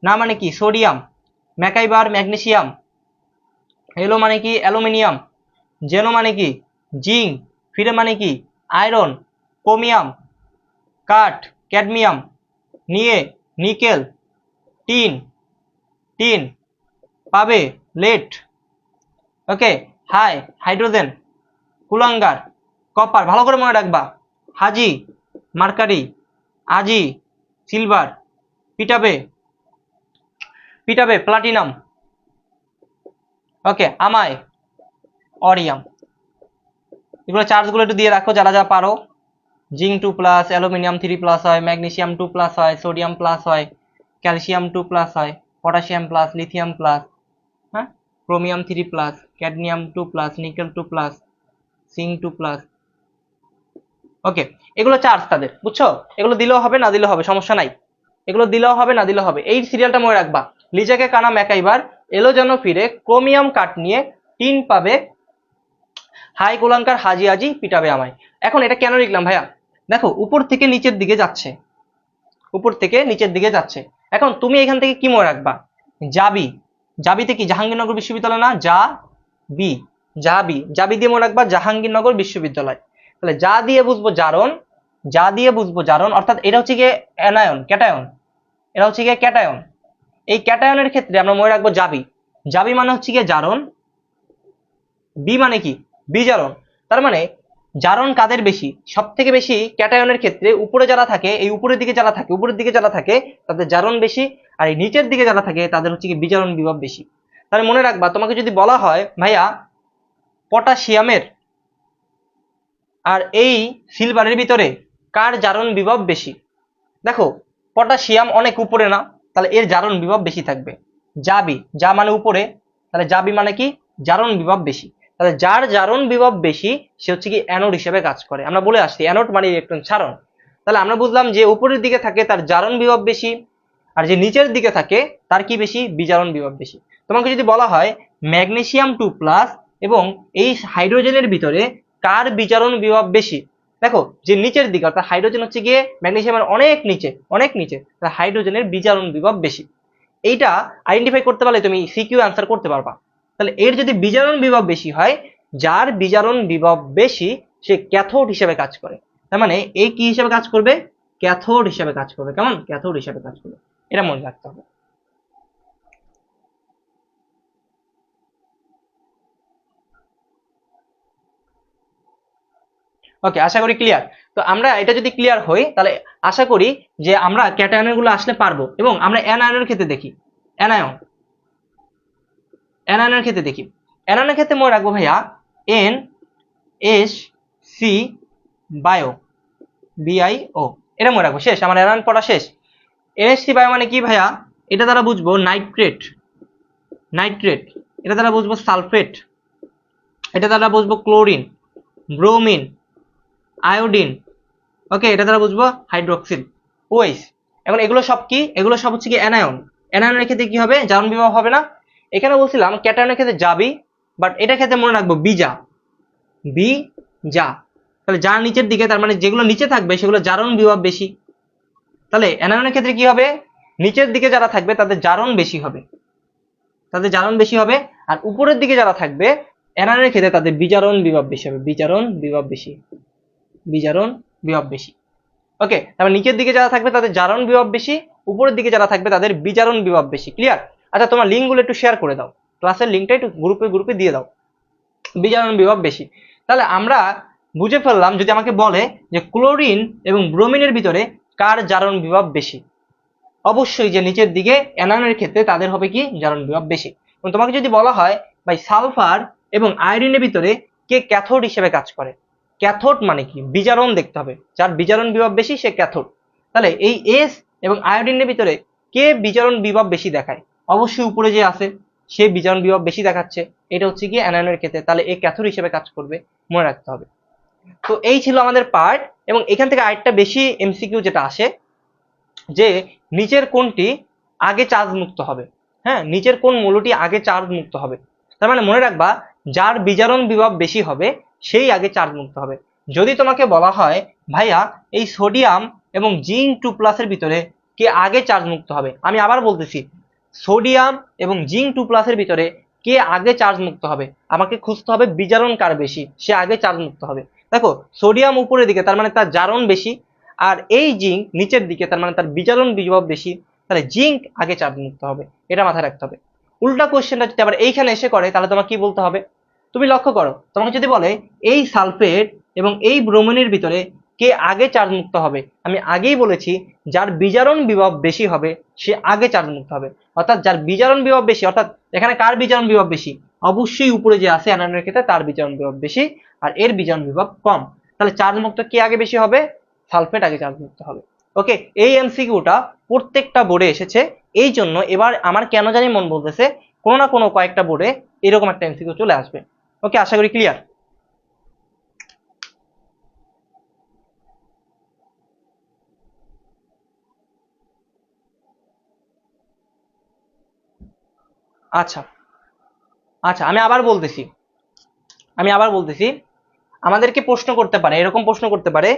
[SPEAKER 1] না মানে কি সোডিয়াম, ম্যাকাইবার ম্যাগনেসিয়াম, এলো মানে কি অ্যালুমিনিয়াম, জেনো মানে কি জিঙ্ক, ফিরে মানে কি আয়রন, ক্রোমিয়াম কাঠ ক্যাডমিয়াম, নিয়ে নিকেল, টিন টিন পাবে লেড, ওকে, হাই হাইড্রোজেন, কুলাঙ্গার কপার, ভালো করে মনে রাখবা, হাজি মার্কারি, আজি সিলভার, পিটাবে পিটাবে প্লাটিনাম, ওকে, আমায় অরিয়াম। এগুলো চার্জগুলো একটু দিয়ে রাখো যারা যা পারো। জিঙ্ক 2+, অ্যালুমিনিয়াম 3+ হয়, ম্যাগনেসিয়াম 2+ হয়, সোডিয়াম প্লাস হয়, ক্যালসিয়াম 2+ হয়, পটাশিয়াম প্লাস, লিথিয়াম প্লাস, হ্যাঁ, ক্রোমিয়াম 3+, ক্যাডমিয়াম 2+, নিকেল 2+, জিঙ্ক 2+, ওকে, এগুলো চার্জ তাদের, বুঝছো? এগুলো দিলেও হবে না দিলেও হবে, সমস্যা নাই। এগুলো দিলেও হবে না দিলেও হবে। এই সিরিয়ালটা মনে রাখবা, লিজাকে কানা মেকাইবার এলো যেন ফিরে, ক্রোমিয়াম কাঠ নিয়ে টিন পাবে, হাই গোলাঙ্কার হাজি হাজি পিটাবে আমায়। এখন এটা কেন লিখলাম ভাইয়া? দেখো, উপর থেকে নিচের দিকে যাচ্ছে, উপর থেকে নিচের দিকে যাচ্ছে। এখন তুমি এখান থেকে কি মনে রাখবা? জাবি, জাবিতে কি জাহাঙ্গীরনগর বিশ্ববিদ্যালয় না? বি, জাবি, জাবি দিয়ে মনে রাখবা জাহাঙ্গীরনগর বিশ্ববিদ্যালয়। তাহলে যা দিয়ে বুঝবো জারণ, যা দিয়ে বুঝবো জারণ, অর্থাৎ এটা হচ্ছে গিয়ে অ্যানায়ন, ক্যাটায়ন, এটা হচ্ছে গিয়ে ক্যাটায়ন। এই ক্যাটায়নের ক্ষেত্রে আমরা মনে রাখবো জাবি, জাবি মানে হচ্ছে গিয়ে জারণ, বি মানে কি? বিজারণ। তার মানে জারণ কাদের বেশি? সব থেকে বেশি ক্যাটায়নের ক্ষেত্রে উপরে যারা থাকে, এই উপরের দিকে যারা থাকে, উপরের দিকে যারা থাকে তাদের জারণ বেশি, আর এই নিচের দিকে যারা থাকে তাদের হচ্ছে কি বিজারণ বিভব বেশি। তাহলে মনে রাখবা, তোমাকে যদি বলা হয় ভাইয়া পটাশিয়ামের আর এই সিলভারের ভিতরে কার জারণ বিভব বেশি, দেখো পটাশিয়াম অনেক উপরে না, তাহলে এর জারণ বিভব বেশি থাকবে। জাবি, যা মানে উপরে, তাহলে জাবি মানে কি? জারণ বিভব বেশি। তাহলে যার জারণ বিভব বেশি সে হচ্ছে কি অ্যানোড হিসেবে কাজ করে। আমরা বলে আসছি অ্যানোড মানে ইলেকট্রন ছাড়ন। তাহলে আমরা বুঝলাম যে উপরের দিকে থাকে তার জারণ বিভব বেশি, আর যে নিচের দিকে থাকে তার কি বেশি? বিজারণ বিভব বেশি। তোমাকে যদি বলা হয় ম্যাগনেসিয়াম 2+ এবং এই হাইড্রোজেনের ভিতরে কার বিজারণ বিভব বেশি, দেখো যে নিচের দিকে, অর্থাৎ হাইড্রোজেন হচ্ছে গিয়ে ম্যাগনেসিয়ামের অনেক নিচে, অনেক নিচে, হাইড্রোজেনের বিজারণ বিভব বেশি। এইটা আইডেন্টিফাই করতে পারলে তুমি সিকিউ অ্যান্সার করতে পারবা। তাহলে এর যদি বিজারণ বিভব বেশি হয়, যার বিজারণ বিভব বেশি সে ক্যাথোড হিসেবে কাজ করে। তার মানে এই কি হিসেবে কাজ করবে? ক্যাথোড হিসেবে কাজ করবে। কেমন? ক্যাথোড হিসেবে কাজ করবে, এটা মনে রাখতে হবে। ওকে, আশা করি ক্লিয়ার। তো আমরা এটা যদি ক্লিয়ার হই তাহলে আশা করি যে আমরা ক্যাটায়নের গুলো আসলে পারবো। এবং আমরা অ্যানায়নের ক্ষেত্রে দেখি, অ্যানায়ন, অ্যানায়নের ক্ষেত্রে দেখি, অ্যানায়নের ক্ষেত্রে মনে রাখবো ভাইয়া এন এস সি বায়ো, বিআইও, এটা মনে রাখবো। শেষ, আমার অ্যানায়ন পড়া শেষ। এনএসসি বায়ো মানে কি ভাইয়া? এটা দ্বারা বুঝবো নাইট্রেট, নাইট্রেট, এটা দ্বারা বুঝবো সালফেট, এটা দ্বারা বুঝবো ক্লোরিন, ব্রোমিন, আয়োডিন, ওকে, এটা দ্বারা বুঝবো হাইড্রোক্সিল, ওএইচ। এখন এগুলো সব কি? এগুলো সব হচ্ছে কি অ্যানায়ন। অ্যানায়নের ক্ষেত্রে কি হবে? জারণ বিভব হবে না। এখানে বলছিলাম ক্যাটায়নের ক্ষেত্রে যাবি, বাট এটার ক্ষেত্রে মনে রাখবো বিজা, বি যা। তাহলে যার নিচের দিকে, তার মানে যেগুলো নিচে থাকবে সেগুলো জারণ বিভব বেশি। তাহলে অ্যানায়নের ক্ষেত্রে কি হবে? নিচের দিকে যারা থাকবে তাদের জারণ বেশি হবে, তাদের জারণ বেশি হবে। আর উপরের দিকে যারা থাকবে অ্যানায়নের ক্ষেত্রে তাদের বিজারণ বিভব বেশি হবে, বিজারণ বিভব বেশি, বিজারণ বিভব বেশি। ওকে, তারপর নিচের দিকে যারা থাকবে তাদের জারণ বিভব বেশি, উপরের দিকে যারা থাকবে তাদের বিজারণ বিভব বেশি। ক্লিয়ার? আচ্ছা, তোমার লিঙ্কগুলো একটু শেয়ার করে দাও, ক্লাসের লিঙ্কটা একটু গ্রুপে গ্রুপে দিয়ে দাও। বিজারণ বিভব বেশি। তাহলে আমরা বুঝে ফেললাম, যদি আমাকে বলে যে ক্লোরিন এবং ব্রোমিনের ভিতরে কার জারণ বিভব বেশি, অবশ্যই যে নিচের দিকে অ্যানায়নের ক্ষেত্রে তাদের হবে কি? জারণ বিভব বেশি। এবং তোমাকে যদি বলা হয় ভাই সালফার এবং আয়োডিনের ভিতরে কে ক্যাথোড হিসেবে কাজ করে, ক্যাথোড মানে কি? বিজারণ দেখতে হবে, যার বিজারণ বিভব বেশি সে ক্যাথোড। তাহলে এই এস এবং আয়োডিনের ভিতরে কে বিজারণ বিভব বেশি দেখায়? অবশ্যই উপরে যে আছে সে বিজারণ বিভব বেশি দেখাচ্ছে, এটা হচ্ছে কি অ্যানায়নের ক্ষেত্রে, তাহলে এই ক্যাথোড হিসেবে কাজ করবে, মনে রাখতে হবে। তো এই ছিল আমাদের পার্ট। এবং এখান থেকে আরেকটা বেশি এমসিকিউ যেটা আসে যে নিচের কোনটি আগে চার্জ মুক্ত হবে, হ্যাঁ, নিচের কোন মৌলটি আগে চার্জ মুক্ত হবে। তার মানে মনে রাখবা যার বিজারণ বিভব বেশি হবে সেই আগে চার্জ মুক্ত হবে। যদি তোমাকে বলা হয় ভাইয়া এই সোডিয়াম এবং জিঙ্ক 2+ এর ভিতরে কে আগে চার্জ মুক্ত হবে, আমি আবার বলতেছি সোডিয়াম এবং জিঙ্ক 2+ এর ভিতরে কে আগে চার্জ মুক্ত হবে, আমাকে খুঁজতে হবে বিজারণ কার বেশি, সে আগে চার্জ মুক্ত হবে। দেখো সোডিয়াম উপরের দিকে, তার মানে তার জারণ বেশি, আর এই জিঙ্ক নিচের দিকে, তার মানে তার বিজারণ বিভব বেশি, তাহলে জিঙ্ক আগে চার্জ মুক্ত হবে, এটা মাথায় রাখতে হবে। উল্টা কোশ্চেনটা যদি আবার এইখানে এসে করে তাহলে তোমাকে কি বলতে হবে? তুমি লক্ষ্য করো, তোমাকে যদি বলে এই সালফেট এবং এই ব্রোমিনের ভিতরে কে আগে চার্জ মুক্ত হবে, আমি আগেই বলেছি যার বিজারণ বিভব বেশি হবে সে আগে চার্জ মুক্ত হবে। অর্থাৎ যার বিজারণ বিভব বেশি, অর্থাৎ এখানে কার বিজারণ বিভব বেশি? অবশ্যই উপরে যে আছে অ্যানায়নের ক্ষেত্রে তার বিজারণ বিভব বেশি, আর এর বিজারণ বিভব কম। তাহলে চার্জ মুক্ত কে আগে বেশি হবে? সালফেট আগে চার্জ মুক্ত হবে। ওকে, এই এমসিকিউটা প্রত্যেকটা বোর্ডে এসেছে, এই জন্য এবার আমার কেন জানি মন বলতেছে কোনো না কোনো কয়েকটা বোর্ডে এরকম একটা এমসিকিউ চলে আসবে। ওকে, আশা করি ক্লিয়ার। আচ্ছা আচ্ছা, আমি আবার বলতেছি আমাদেরকে প্রশ্ন করতে পারে, এরকম প্রশ্ন করতে পারে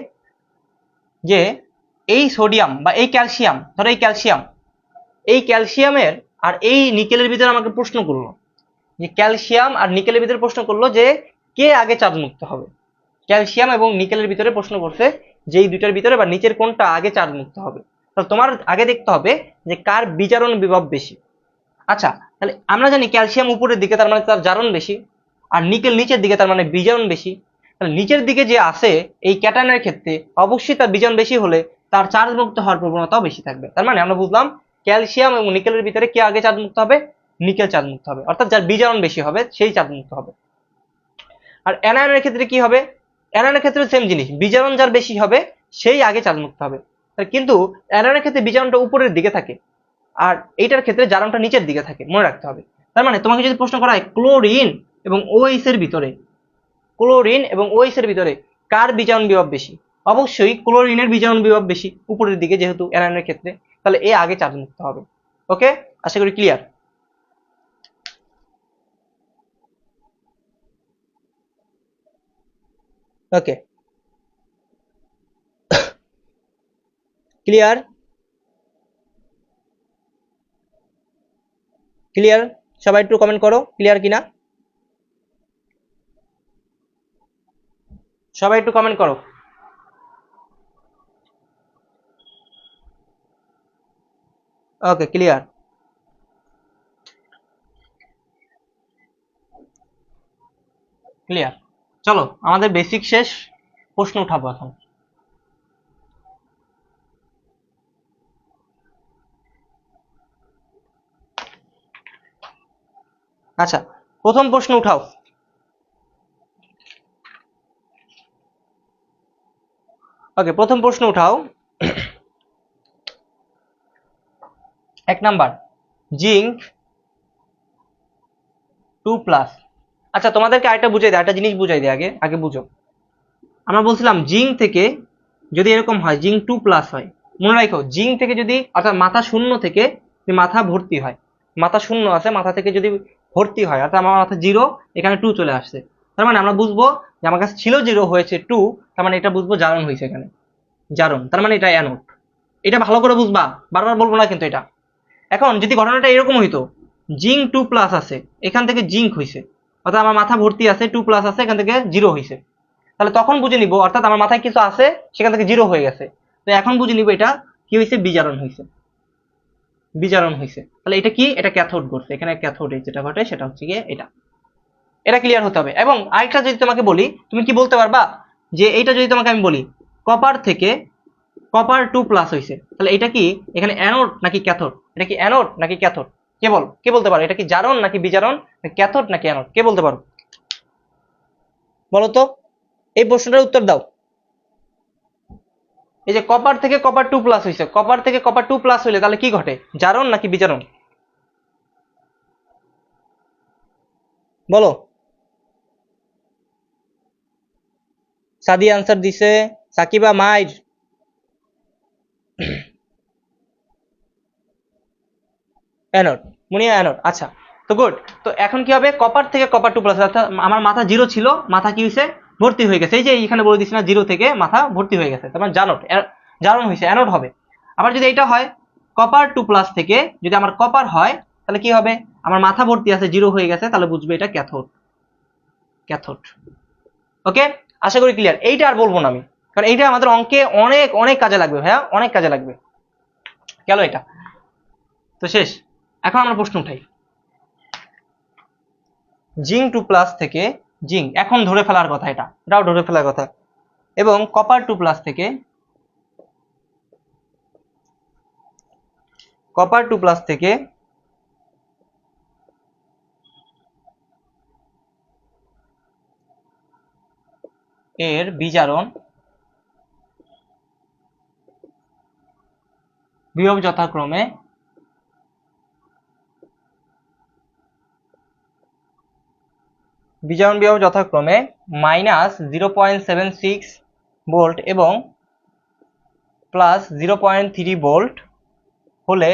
[SPEAKER 1] যে এই সোডিয়াম বা এই ক্যালসিয়াম, ধরো এই ক্যালসিয়ামের আর এই নিকেলের ভিতরে আমাকে প্রশ্ন করলো যে ক্যালসিয়াম আর নিকেলের ভিতরে প্রশ্ন করলো যে কে আগে চার্জ মুক্ত হবে। ক্যালসিয়াম এবং নিকেলের ভিতরে প্রশ্ন করছে যে এই দুইটার ভিতরে বা নিচের কোনটা আগে চার্জ মুক্ত হবে। তাহলে তোমার আগে দেখতে হবে যে কার বিজারণ বিভব বেশি। আচ্ছা, তাহলে আমরা জানি ক্যালসিয়াম উপরের দিকে, তার মানে তার জারণ বেশি, আর নিকেল নিচের দিকে, তার মানে বিজারণ বেশি। তাহলে নিচের দিকে যে আছে এই ক্যাটায়নের ক্ষেত্রে অবশ্যই তার বিজারণ বেশি হলে তার চার্জ মুক্ত হওয়ার প্রবণতাও বেশি থাকবে। তার মানে আমরা বুঝলাম ক্যালসিয়াম এবং নিকেলের ভিতরে কে আগে চার্জ মুক্ত হবে, নিকেল চার্জ মুক্ত হবে, অর্থাৎ যার বিজারণ বেশি হবে সেই চার্জ মুক্ত হবে। আর অ্যানায়নের ক্ষেত্রে কি হবে, অ্যানায়নের ক্ষেত্রে সেম জিনিস, বিজারণ যার বেশি হবে সেই আগে চার্জ মুক্ত হবে। কিন্তু অ্যানায়নের ক্ষেত্রে বিজারণটা উপরের দিকে থাকে আর এইটার ক্ষেত্রে জারণটা নিচের দিকে থাকে, মনে রাখতে হবে। তার মানে তোমাকে যদি প্রশ্ন করা হয় ক্লোরিন এবং ওএইচ এর ভিতরে কার বিজারণ বিভব বেশি, অবশ্যই ক্লোরিনের বিজারণ বিভব বেশি উপরের দিকে, যেহেতু অ্যানায়নের ক্ষেত্রে, তাহলে এ আগে চার্জ মুক্ত হবে। ওকে, আশা করি ক্লিয়ার। ওকে, ক্লিয়ার ক্লিয়ার, সবাই একটু কমেন্ট করো ক্লিয়ার কিনা, সবাই একটু কমেন্ট করো। ওকে, ক্লিয়ার। ক্লিয়ার, চলো আমাদের বেসিক শেষ, প্রশ্ন উঠাবো এখন। আচ্ছা, প্রথম প্রশ্ন উঠাও। ওকে, প্রথম প্রশ্ন উঠাও। 1 নাম্বার, জিঙ্ক 2+। আচ্ছা, তোমাদেরকে আরেকটা বুঝাই দিই, একটা জিনিস বুঝাই দিই, আগে বুঝো। আমরা বলছিলাম জিঙ্ক থেকে যদি এরকম হয়, জিঙ্ক 2+ হয়, মনে রাখো জিঙ্ক থেকে যদি, অর্থাৎ মাথা শূন্য থেকে মাথা ভর্তি হয়, মাথা শূন্য আছে, মাথা থেকে যদি ভর্তি হয়, অর্থাৎ আমার মাথা 0, এখানে 2 চলে আসছে, তার মানে আমরা বুঝবো যে আমার কাছে ছিল 0 হয়েছে 2, তার মানে এটা বুঝবো জারণ হয়েছে এখানে, জারণ, তার মানে এটা অ্যানোড। এটা ভালো করে বুঝবা, বারবার বলবো না কিন্তু এটা। এখন যদি ঘটনাটা এরকম হইতো, জিঙ্ক 2+ আছে, এখান থেকে জিঙ্ক হয়েছে, অর্থাৎ আমার মাথা ভর্তি আছে, 2+ আছে, এখান থেকে 0 হয়েছে, তাহলে তখন বুঝে নিব, অর্থাৎ আমার মাথায় কিছু আছে সেখান থেকে 0 হয়ে গেছে, তো এখন বুঝে নিব এটা কি হয়েছে, বিজারণ হয়েছে। তাহলে এটা কি, এটা ক্যাথোড ঘটছে, এখানে ক্যাথোডে যেটা ঘটে সেটা হচ্ছে গিয়ে এটা ক্লিয়ার হতে হবে। এবং আরেকটা যদি তোমাকে বলি, তুমি কি বলতে পারবা যে এইটা যদি তোমাকে আমি বলি কপার থেকে কপার 2+ হয়েছে, তাহলে এটা কি এখানে অ্যানোড নাকি ক্যাথোড, এটা কি অ্যানোড নাকি ক্যাথোড, কে বলতে পারো, এটা কি জারণ নাকি বিজারণ, ক্যাথোড নাকি অ্যানোড, কে বলতে পারো, বলো তো, এই প্রশ্নটার উত্তর দাও। এই যে কপার থেকে কপার 2+ হয়েছে, কপার থেকে কপার 2+ হইলে তাহলে কি ঘটে, জারণ নাকি বিজারণ, বলো। সাদি আনসার দিছে, সাকিবা মাইর, অ্যানোড, মুনিয়া অ্যানোড। আচ্ছা, তো গুড। তো এখন কি হবে, কপার থেকে কপার 2+, অর্থাৎ আমার মাথা 0 ছিল, মাথা কি হয়েছে, ভর্তি হয়ে গেছে, এই যে এখানে বলে দিচ্ছি না, 0 থেকে মাথা ভর্তি হয়ে গেছে, তার মানে জারণ হয়েছে, অ্যানোড হবে। আবার যদি এটা হয় কপার 2+ থেকে যদি আমার কপার হয়, তাহলে কি হবে, আমার মাথা ভর্তি আছে, 0 হয়ে গেছে, তাহলে বুঝবে এটা ক্যাথোড। ওকে, আশা করি ক্লিয়ার। এইটা আর বলবো না আমি, কারণ এইটা আমাদের অঙ্কে অনেক অনেক কাজে লাগবে ভাইয়া, অনেক কাজে লাগবে। গেল এটা, তো শেষ। এখন আমরা প্রশ্ন উঠাই, জিঙ্ক 2+ থেকে জিঙ্ক, এখন ধরে ফেলার কথা, এটাও ধরে ফেলার কথা, এবং কপার 2+ থেকে এর বিজারণ বিভব যথাক্রমে -0.76 ভোল্ট এবং +0.3 ভোল্ট হলে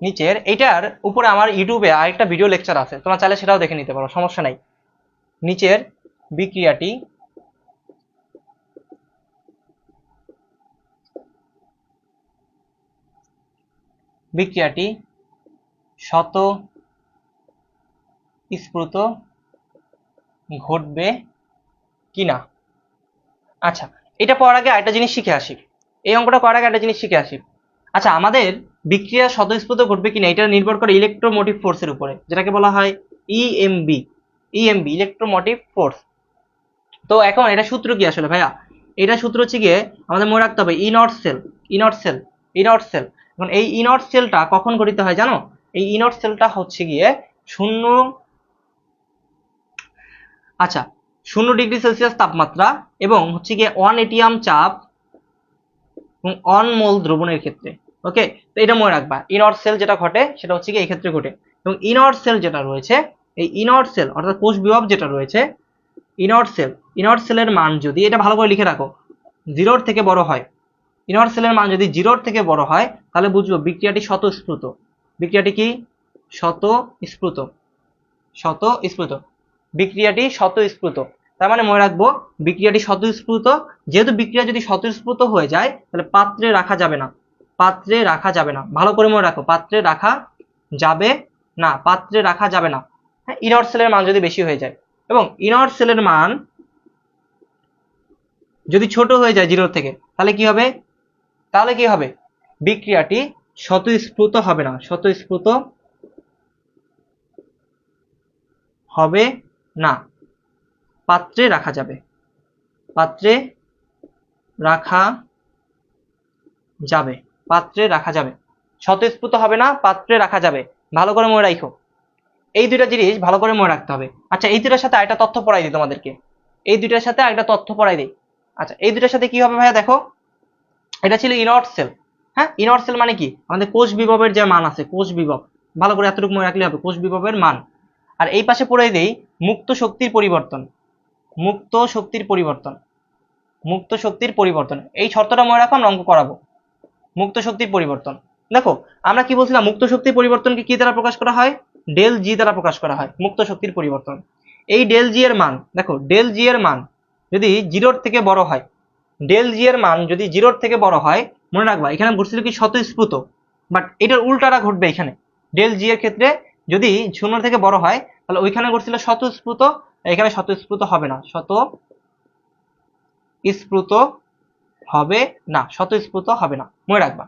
[SPEAKER 1] নিচের এটার উপরে আমার ইউটিউবে আরেকটা ভিডিও লেকচার আছে, তোমরা চাইলে সেটাও দেখে নিতে পারো, সমস্যা নাই। নিচের বিক্রিয়াটি স্বতঃস্ফূর্ত ঘটবে কিনা। আচ্ছা, এটা পড়ার আগে একটা জিনিস শিখে আসি, এই অঙ্কটা করার আগে একটা জিনিস শিখে আসি। আচ্ছা, আমাদের বিক্রিয়া স্বতঃস্ফূর্ত ঘটবে কিনা এটা নির্ভর করে ইলেকট্রোমোটিভ ফোর্সের উপরে, যেটাকে বলা হয় ইএমবি, ইলেকট্রোমোটিভ ফোর্স। তো এখন এটা সূত্র কি আসলে ভাইয়া? এটা সূত্র হচ্ছে গিয়ে আমাদের মনে রাখতে হবে ইনট সেল। এখন এই ইনট সেলটা কখন গঠিত হয় জানো? এই ইনট সেলটা হচ্ছে গিয়ে 0°C তাপমাত্রা এবং হচ্ছে গিয়ে 1 এটিএম চাপ এবং 1 মোল দ্রবণের ক্ষেত্রে। ওকে, তো এটা মনে রাখবা, ইনট সেল যেটা ঘটে সেটা হচ্ছে গিয়ে এই ক্ষেত্রে ঘটে। এবং ইনট সেল যেটা রয়েছে, এই ইনট সেল অর্থাৎ কোষ বিভব যেটা রয়েছে, ইনট সেলের মান যদি, এটা ভালো করে লিখে রাখো, 0 থেকে বড় হয়, ইনট সেলের মান যদি 0 থেকে বড় হয় তাহলে বুঝবো বিক্রিয়াটি স্বতঃস্ফূর্ত। বিক্রিয়াটি কি? স্বতঃস্ফূর্ত। বিক্রিয়াটি স্বতঃস্ফূর্ত, তার মানে মনে রাখবো বিক্রিয়াটি স্বতঃস্ফূর্ত। যেহেতু বিক্রিয়া যদি স্বতঃস্ফূর্ত হয়ে যায় তাহলে পাত্রে রাখা যাবে না, ভালো করে মনে রাখো, পাত্রে রাখা যাবে না। হ্যাঁ, ইনট সেলের মান যদি বেশি হয়ে যায়, এবং ইনট সেলের মান যদি ছোট হয়ে যায় 0 থেকে, তাহলে কি হবে? বিক্রিয়াটি স্বতঃস্ফূর্ত হবে না, পাত্রে রাখা যাবে। স্বতঃস্ফূর্ত হবে না, পাত্রে রাখা যাবে। ভালো করে মনে রাখো, এই দুইটা জিনিস ভালো করে মনে রাখতে হবে। আচ্ছা, এই দুইটার সাথে আরেকটা তথ্য পড়াই দিই তোমাদেরকে, আচ্ছা, এই দুইটার সাথে কি হবে ভাইয়া? দেখো, এটা ছিল ইনট সেল। হ্যাঁ, ইনট সেল মানে কি? আমাদের কোষ বিভবের যে মান আছে, কোষ বিভব, ভালো করে এতটুকু মনে রাখলে হবে, কোষ বিভবের মান। আর এই পাশে পড়ে দেই মুক্ত শক্তির পরিবর্তন। এই শর্তটা মনে রাখো, আমরা অঙ্ক করাবো। মুক্ত শক্তির পরিবর্তন, দেখো আমরা কি বলছিলাম, মুক্ত শক্তির পরিবর্তনকে কি দ্বারা প্রকাশ করা হয়? ডেল জি দ্বারা প্রকাশ করা হয় মুক্ত শক্তির পরিবর্তন। এই ডেল জি এর মান, দেখো ডেল জি এর মান যদি 0 থেকে বড় হয়, মনে রাখবা এখানে ঘটছিল কি? স্বতঃস্ফূর্ত, বাট এটার উল্টাটা ঘটবে এখানে। ডেল জি এর ক্ষেত্রে যদি 0 থেকে বড় হয় তাহলে ওইখানে ঘটছিল স্বতঃস্ফূর্ত, এখানে স্বতঃস্ফূর্ত হবে না, মনে রাখবা।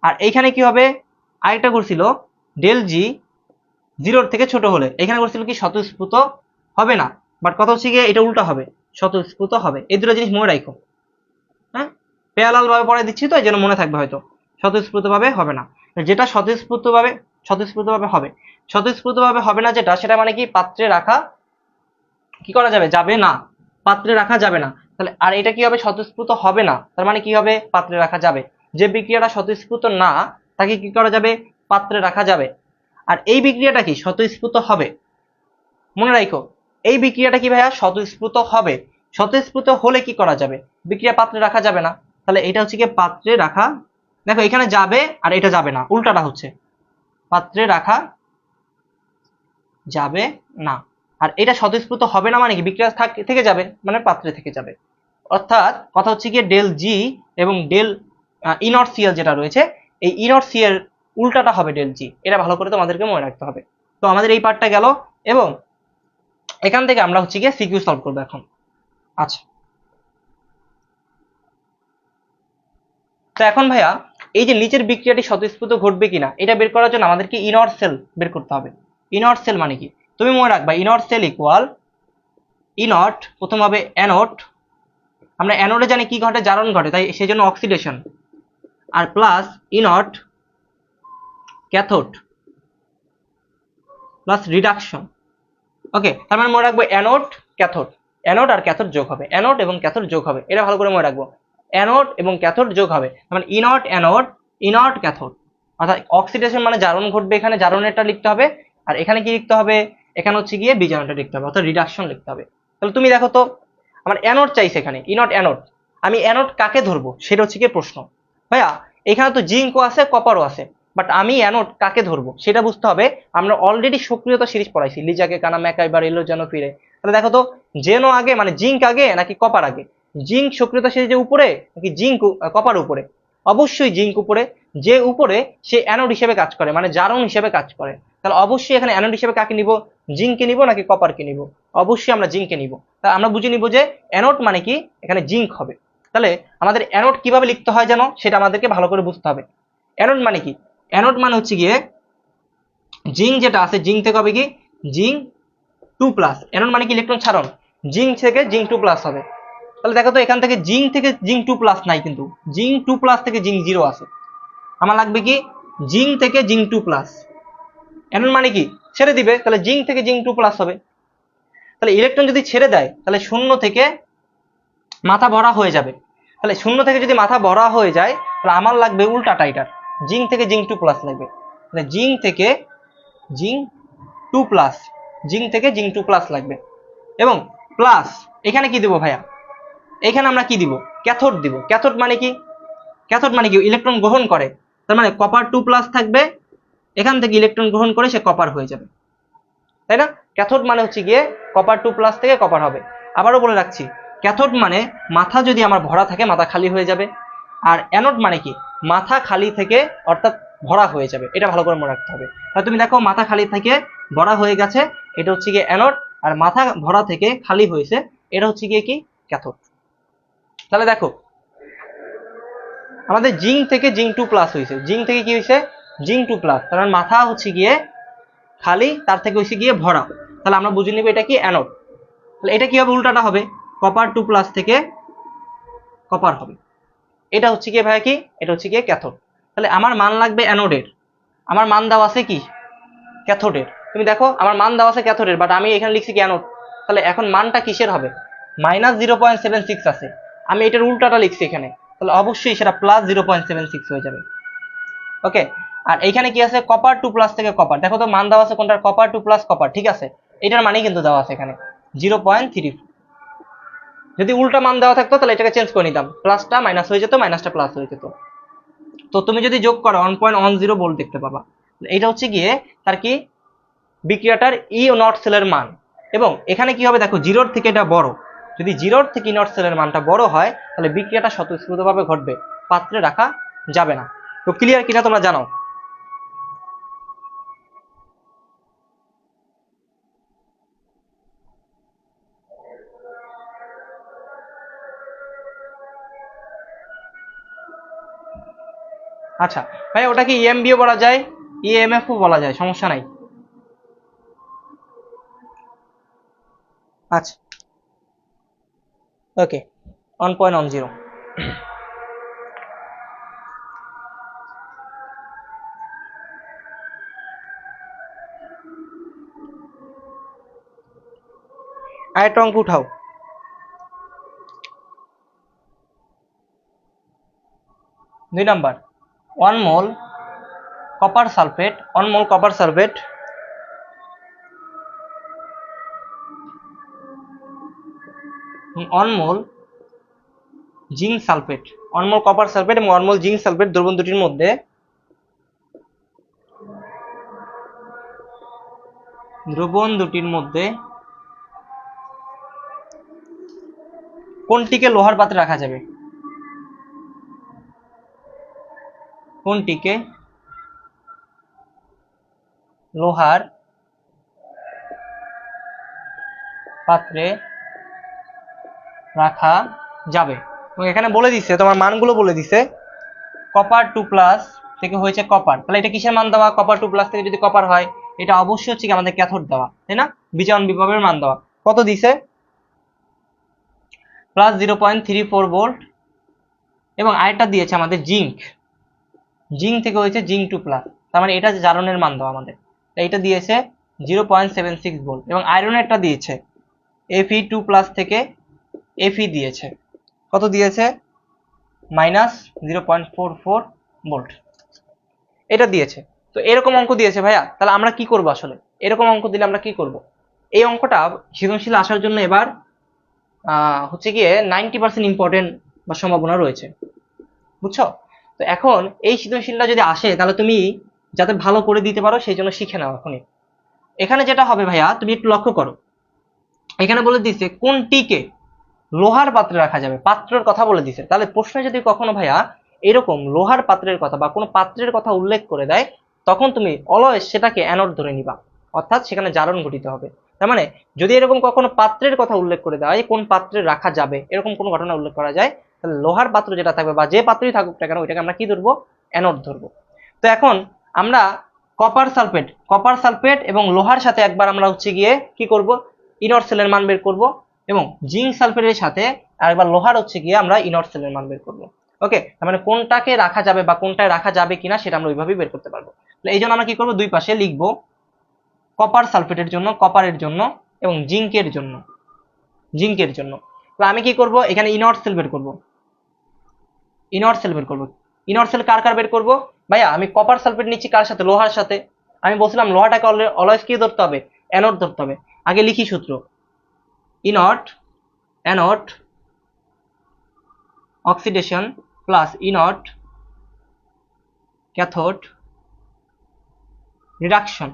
[SPEAKER 1] আর এইখানে কি হবে? আরেকটা ঘটছিল, ডেল জি 0 থেকে ছোট হলে এখানে ঘটছিল কি? স্বতঃস্ফূর্ত হবে না, বাট কথা হচ্ছে গিয়ে এটা উল্টা হবে, স্বতঃস্ফূর্ত হবে। এই দুটো জিনিস মনে রাখো। হ্যাঁ, প্যারালাল ভাবে পড়াই দিচ্ছি তো এই জন্য মনে থাকবে হয়তো। স্বতঃস্ফূর্ত ভাবে হবে না, যেটা স্বতঃস্ফূর্ত ভাবে হবে না যেটা, সেটা মানে কি? পাত্রে রাখা কি করা যাবে? পাত্রে রাখা যাবে না। তাহলে আর এটা কি হবে? স্বতঃস্ফূর্ত হবে না, তার মানে কি হবে? পাত্রে রাখা যাবে। যে বিক্রিয়াটা স্বতঃস্ফূর্ত না তাকে কি করা যাবে? পাত্রে রাখা যাবে। আর এই বিক্রিয়াটা কি? স্বতঃস্ফূর্ত হবে। মনে রাখো, এই বিক্রিয়াটা কি ভাইয়া? স্বতঃস্ফূর্ত হবে। স্বতঃস্ফূর্ত হলে কি করা যাবে? বিক্রিয়া পাত্রে রাখা যাবে না, তাহলে এটা হচ্ছে কি? পাত্রে রাখা, দেখো এখানে যাবে আর এটা যাবে না, উল্টাটা হচ্ছে, পাত্রে রাখা যাবে না। আর এটা স্বতঃস্ফূর্ত হবে না মানে কি? বিক্রিয়া থেকে যাবে মানে পাত্রে থেকে যাবে। অর্থাৎ কথা হচ্ছে গিয়ে ডেল জি এবং ডেল ইনট সিএল যেটা রয়েছে, এই ইনট সি এর উল্টাটা হবে ডেল জি। এটা ভালো করে তোমাদেরকে মনে রাখতে হবে। তো আমাদের এই পার্টটা গেল, এবং এখান থেকে আমরা হচ্ছে গিয়ে সিকিউ সলভ করবো এখন। আচ্ছা, তো এখন ভাইয়া এই যে নিচের বিক্রিয়াটি স্বতঃস্ফূর্ত ঘটবে কিনা এটা বের করার জন্য আমাদেরকে ইনট সেল বের করতে হবে। ইনট সেল মানে কি? তুমি মনে রাখবা, ইনট সেল ইকুয়াল ইনট, প্রথম হবে অ্যানোড, আমরা অ্যানোডে জানি কি ঘটে? জারণ ঘটে, তাই সেই জন্য অক্সিডেশন, আর plus E naught cathode plus reduction. Okay, তার মানে মনে রাখবো অ্যানোড আর ক্যাথোড যোগ হবে, অ্যানোড এবং ক্যাথোড যোগ হবে, এটা ভালো করে মনে রাখবো, অ্যানোড এবং ক্যাথোড যোগ হবে, মানে ইনট অ্যানোড ইনট ক্যাথোড। অর্থাৎ অক্সিডেশন মানে জারণ ঘটবে, এখানে জারণেরটা লিখতে হবে, আর এখানে কি লিখতে হবে? এখানে হচ্ছে গিয়ে বিজারণটা লিখতে হবে, অর্থাৎ রিডাকশন লিখতে হবে। তাহলে তুমি দেখো তো, আমার অ্যানোড চাইছে এখানে, ইনট অ্যানোড, আমি অ্যানোড কাকে ধরবো সেটা হচ্ছে গিয়ে প্রশ্ন। ভাইয়া এখানে তো জিঙ্কও আছে কপারও আছে,
[SPEAKER 2] বাট আমি অ্যানোড কাকে ধরবো সেটা বুঝতে হবে। আমরা অলরেডি সক্রিয়তা সিরিজ পড়াইছি, লিজাকে কানা ম্যাকাইবার এলো যেন ফিরে। তাহলে দেখো তো জেনো আগে মানে জিঙ্ক আগে নাকি কপার আগে? জিঙ্ক সক্রিয়তা সিরিজের উপরে নাকি জিঙ্ক কপার উপরে? অবশ্যই জিঙ্ক উপরে। যে উপরে সে অ্যানোড হিসেবে কাজ করে, মানে জারণ হিসেবে কাজ করে। তাহলে অবশ্যই এখানে অ্যানোড হিসেবে কাকে নিব? জিঙ্ককে নিব নাকি কপারকে নিব? অবশ্যই আমরা জিঙ্ককে নিব। তাহলে আমরা বুঝে নিব যে অ্যানোড মানে কি, এখানে জিঙ্ক হবে। তাহলে আমাদের অ্যানোড কিভাবে লিখতে হয় জানো, সেটা আমাদেরকে ভালো করে বুঝতে হবে। অ্যানোড মানে কি? অ্যানোড মানে হচ্ছে গিয়ে জিঙ্ক যেটা আছে, জিঙ্ক থেকে হবে কি জিঙ্ক 2+। অ্যানোড মানে কি ইলেকট্রন ছাড়ন, জিঙ্ক থেকে জিঙ্ক 2+ হবে। তাহলে দেখো তো এখান থেকে জিঙ্ক 2+ নাই, কিন্তু জিঙ্ক 2+ থেকে জিঙ্ক 0 আছে। আমার লাগবে কি জিঙ্ক থেকে জিঙ্ক 2+। অ্যানোড মানে কি ছেড়ে দিবে, তাহলে জিঙ্ক থেকে জিঙ্ক 2+ হবে। তাহলে ইলেকট্রন যদি ছেড়ে দেয় তাহলে শূন্য থেকে মাথা ভরা হয়ে যাবে। তাহলে শূন্য থেকে যদি মাথা ভরা হয়ে যায় তাহলে আমার লাগবে উল্টাটা, এটার জিঙ্ক থেকে জিঙ্ক 2+ লাগবে। তাহলে জিঙ্ক থেকে জিঙ্ক 2+, জিঙ্ক থেকে জিঙ্ক 2+ লাগবে। এবং প্লাস এখানে কি দেবো ভাইয়া? এখানে আমরা কি দিব? ক্যাথোড দিব। ক্যাথোড মানে কি? ক্যাথোড মানে কি ইলেকট্রন গ্রহণ করে, তার মানে কপার 2+ থাকবে, এখান থেকে ইলেকট্রন গ্রহণ করে সে কপার হয়ে যাবে, তাই না? ক্যাথোড মানে হচ্ছে গিয়ে কপার 2+ থেকে কপার হবে। আবারও বলে রাখছি, ক্যাথোড মানে মাথা যদি আমার ভরা থাকে মাথা খালি হয়ে যাবে, আর অ্যানোড মানে কি মাথা খালি থেকে অর্থাৎ ভরা হয়ে যাবে। এটা ভালো করে মনে রাখতে হবে। তাহলে তুমি দেখো মাথা খালি থেকে ভরা হয়ে গেছে, এটা হচ্ছে গিয়ে অ্যানোড, আর মাথা ভরা থেকে খালি হয়েছে, এটা হচ্ছে গিয়ে কি ক্যাথোড। তাহলে দেখো আমাদের জিঙ্ক থেকে জিঙ্ক 2+ হয়েছে, জিঙ্ক থেকে কি হয়েছে জিঙ্ক 2+, কারণ মাথা হচ্ছে গিয়ে খালি, তার থেকে হচ্ছে গিয়ে ভরা। তাহলে আমরা বুঝে নিব এটা কি অ্যানোড। তাহলে এটা কি হবে? উল্টাটা হবে, কপার 2+ থেকে কপার হবে। এটা হচ্ছে গিয়ে ভাইয়া কি, এটা হচ্ছে গিয়ে ক্যাথোড। তাহলে আমার মান লাগবে অ্যানোডের, আমার মান দেওয়া আছে কি ক্যাথোডের। তুমি দেখো আমার মান দেওয়া আছে ক্যাথোডের, বাট আমি এখানে লিখছি কি অ্যানোড। তাহলে এখন মানটা কিসের হবে? -0.76 আছে, আমি এটার উল্টাটা লিখছি এখানে, তাহলে অবশ্যই সেটা +0.76 হয়ে যাবে। ওকে, আর এইখানে কি আছে? কপার 2+ থেকে কপার। দেখো তো মান দেওয়া আছে কোনটার? কপার 2+ কপার, ঠিক আছে, এটার মানই কিন্তু দেওয়া আছে এখানে 0.34। যদি উল্টা মান দেওয়া থাকতো তাহলে এটাকে চেঞ্জ করে নিতাম, প্লাসটা মাইনাস হয়ে যেত, মাইনাসটা প্লাস হয়ে যেত। তো তুমি যদি যোগ করো 1.10 ভোল্ট দেখতে পাবা। এটা হচ্ছে গিয়ে তার কি বিক্রিয়াটার ই নট সেলের মান। এবং এখানে কি হবে দেখো, জিরোর থেকে এটা বড়, যদি জিরোর থেকে ই নট সেলের মানটা বড় হয় তাহলে বিক্রিয়াটা স্বতঃস্ফূর্তভাবে ঘটবে, পাত্রে রাখা যাবে না। তো ক্লিয়ার কিনা তোমরা জানো? আচ্ছা ভাই, ওটা কি ইএমবিও বলা যায়, ইএমএফও বলা যায়, সমস্যা নাই। আচ্ছা ওকে, 1.10। আরেকটা অঙ্ক উঠাও। 2 নাম্বার, 1 মোল কপার সালফেট, 1 মোল কপার সালফেট 1 মোল জিঙ্ক সালফেট, 1 মোল কপার সালফেট এবং 1 মোল জিঙ্ক সালফেট দ্রবণ দুটির মধ্যে কোনটিকে লোহার পাত্রে রাখা যাবে? কোনটিকে লোহার পাত্রে রাখা যাবে? এবং এখানে বলে দিচ্ছে, তোমার মানগুলো বলে দিছে, কপার 2+ থেকে হয়েছে কপার, তাহলে এটা কিসের মান দেওয়া? কপার 2+ থেকে যদি কপার হয় এটা অবশ্যই হচ্ছে কি আমাদের ক্যাথোড দেওয়া, তাই না? বিজারণ বিভবের মান দেওয়া কত দিছে? +0.34 ভোল্ট। এবং আরেকটা দিয়েছে আমাদের জিঙ্ক, জিঙ্ক থেকে হয়েছে জিঙ্ক 2+, তার মানে এটা জারণের মান দেওয়া আমাদের, এইটা দিয়েছে 0.76 ভোল্ট। এবং আয়রনেরটা দিয়েছে Fe2+ থেকে Fe দিয়েছে, কত দিয়েছে? -0.44 ভোল্ট, এটা দিয়েছে। তো এরকম অঙ্ক দিয়েছে ভাইয়া, তাহলে আমরা কি করব আসলে? এরকম অঙ্ক দিলে আমরা কি করব? এই অঙ্কটা সৃজনশীল আসার জন্য এবার হচ্ছে গিয়ে 90% ইম্পর্টেন্ট বা সম্ভাবনা রয়েছে, বুঝছো? তো এখন এই সৃজনশীলটা যদি আসে তাহলে তুমি যাতে ভালো করে দিতে পারো সেই জন্য শিখে নাও এখনই। এখানে যেটা হবে ভাইয়া, তুমি একটু লক্ষ্য করো, এখানে বলে দিচ্ছে কোনটিকে লোহার পাত্রে রাখা যাবে, পাত্রের কথা বলে দিছে। তাহলে প্রশ্নে যদি কখনো ভাইয়া এরকম লোহার পাত্রের কথা বা কোনো পাত্রের কথা উল্লেখ করে দেয়, তখন তুমি অলওয়েজ সেটাকে অ্যানোড ধরে নিবা, অর্থাৎ সেখানে জারণ ঘটিত হবে। তার মানে যদি এরকম কখনো পাত্রের কথা উল্লেখ করে দেয়, কোন পাত্রে রাখা যাবে এরকম কোনো ঘটনা উল্লেখ করা যায়, তাহলে লোহার পাত্র যেটা থাকবে বা যে পাত্রই থাকুক না কেন ওইটাকে আমরা কি ধরবো, অ্যানোড ধরবো। তো এখন আমরা কপার সালফেট এবং লোহার সাথে একবার আমরা হচ্ছে গিয়ে কি করব, ইনট সেলের মান বের করব, এবং জিঙ্ক সালফেটের সাথে আরেকবার লোহার হচ্ছে গিয়ে আমরা ইনট সেলের মান বের করব। ওকে, তার মানে কোনটাকে রাখা যাবে বা কোনটায় রাখা যাবে কিনা সেটা আমরা ওইভাবেই বের করতে পারবো। তাহলে এই জন্য আমরা কি করবো, দুই পাশে লিখবো কপার সালফেটের জন্য, কপারের জন্য, এবং জিঙ্কের জন্য। তো আমি কি করব, এখানে ইনট সেল বের করব। ইনট সেল কার কার বের করব ভাইয়া, আমি কপার সালফেট নিচ্ছি কার সাথে, লোহার সাথে। আমি বলছিলাম লোহাটাকে অলওয়েজ কি ধরতে হবে, অ্যানোড ধরতে হবে। আগে লিখি সূত্র, E naught anode oxidation plus E naught cathode reduction.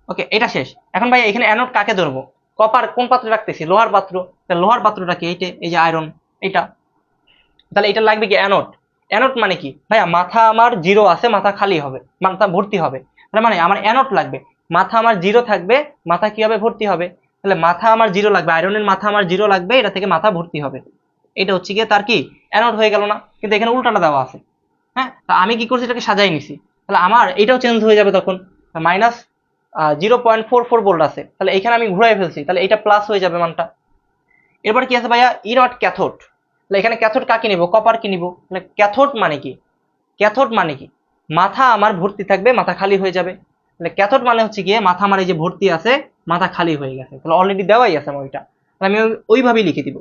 [SPEAKER 2] Okay, এটা শেষ। এখন ভাই এখানে অ্যানোড কাকে ধরবো, কপার কোন পাত্রে রাখতেছি, লোহার পাত্র। তাহলে লোহার পাত্রটা কি, এই যে আয়রন এটা, তাহলে এটা লাগবে কি অ্যানোড। অ্যানোড মানে কি ভাইয়া, মাথা আমার জিরো আছে, মাথা খালি হবে, মাথা ভর্তি হবে। তার মানে আমার অ্যানোড লাগবে, মাথা আমার জিরো থাকবে, মাথা কি হবে, ভর্তি হবে। তাহলে মাথা আমার জিরো লাগবে, আয়রনের মাথা আমার জিরো লাগবে, এটা থেকে মাথা ভর্তি হবে। এটা হচ্ছে গিয়ে তার কি অ্যানোড হয়ে গেল না, কিন্তু এখানে উল্টাটা দেওয়া আছে। হ্যাঁ, তা আমি কি করছি, এটাকে সাজাই নিছি। তাহলে আমার এটাও চেঞ্জ হয়ে যাবে তখন, মাইনাস 0.44 ভোল্ট আছে, তাহলে এখানে আমি ঘুরাই ফেলছি, তাহলে এটা প্লাস হয়ে যাবে মানটা। এরপর কি আছে ভাইয়া, ইনট ক্যাথোড। তাহলে এখানে ক্যাথোড কাকে নিব, কপার কি নিব। তাহলে ক্যাথোড মানে কি, মাথা আমার ভর্তি থাকবে, মাথা খালি হয়ে যাবে। তাহলে ক্যাথোড মানে হচ্ছে গিয়ে মাথা আমার এই যে ভর্তি আছে, মাথা খালি হয়ে গেছে, তাহলে অলরেডি দেওয়াই আছে আমার ওইটা, তাহলে আমি ওইভাবেই লিখে দিব,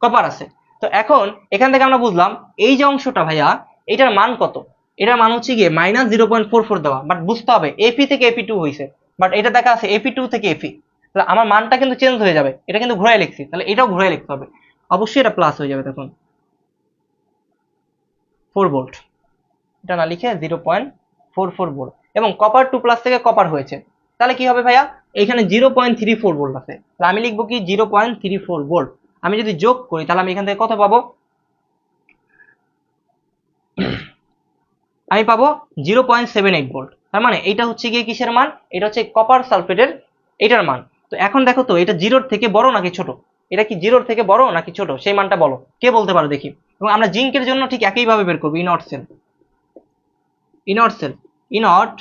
[SPEAKER 2] কপার আছে। তো এখন এখান থেকে আমরা বুঝলাম এই যে অংশটা ভাইয়া, এটার মান কত, এটার মান হচ্ছে গিয়ে -0.44 দেওয়া, বাট বুঝতে হবে এপি থেকে এপি2 হয়েছে, বাট এটা দেখা আছে এপি2 থেকে এপি। তাহলে আমার মানটা কিন্তু চেঞ্জ হয়ে যাবে, এটা কিন্তু ঘুরাই লিখছি, তাহলে এটাও ঘুরাই লিখতে হবে, অবশ্যই এটা প্লাস হয়ে যাবে তখন 4 ভোল্ট, এটা না লিখে 0.44 ভোল্ট। এবং কপার 2+ থেকে কপার হয়েছে, তাহলে কি হবে ভাইয়া, এখানে 0.34 ভোল্ট আছে, তাহলে আমি লিখবো কি 0.34 ভোল্ট। আমি যদি যোগ করি তাহলে আমি এখান থেকে কত পাবো, আমি পাবো 0.78 ভোল্ট। তার মানে এটা হচ্ছে গিয়ে কিসের মান, এটা হচ্ছে কপার সালফেটের এটার মান। তো এখন দেখো তো এটা জিরোর থেকে বড় নাকি ছোট, এটা কি জিরোর থেকে বড় নাকি ছোট, সেই মানটা বলো, কে বলতে পারো দেখি। এবং আমরা জিঙ্কের জন্য ঠিক একইভাবে বের করবো, E naught cell E naught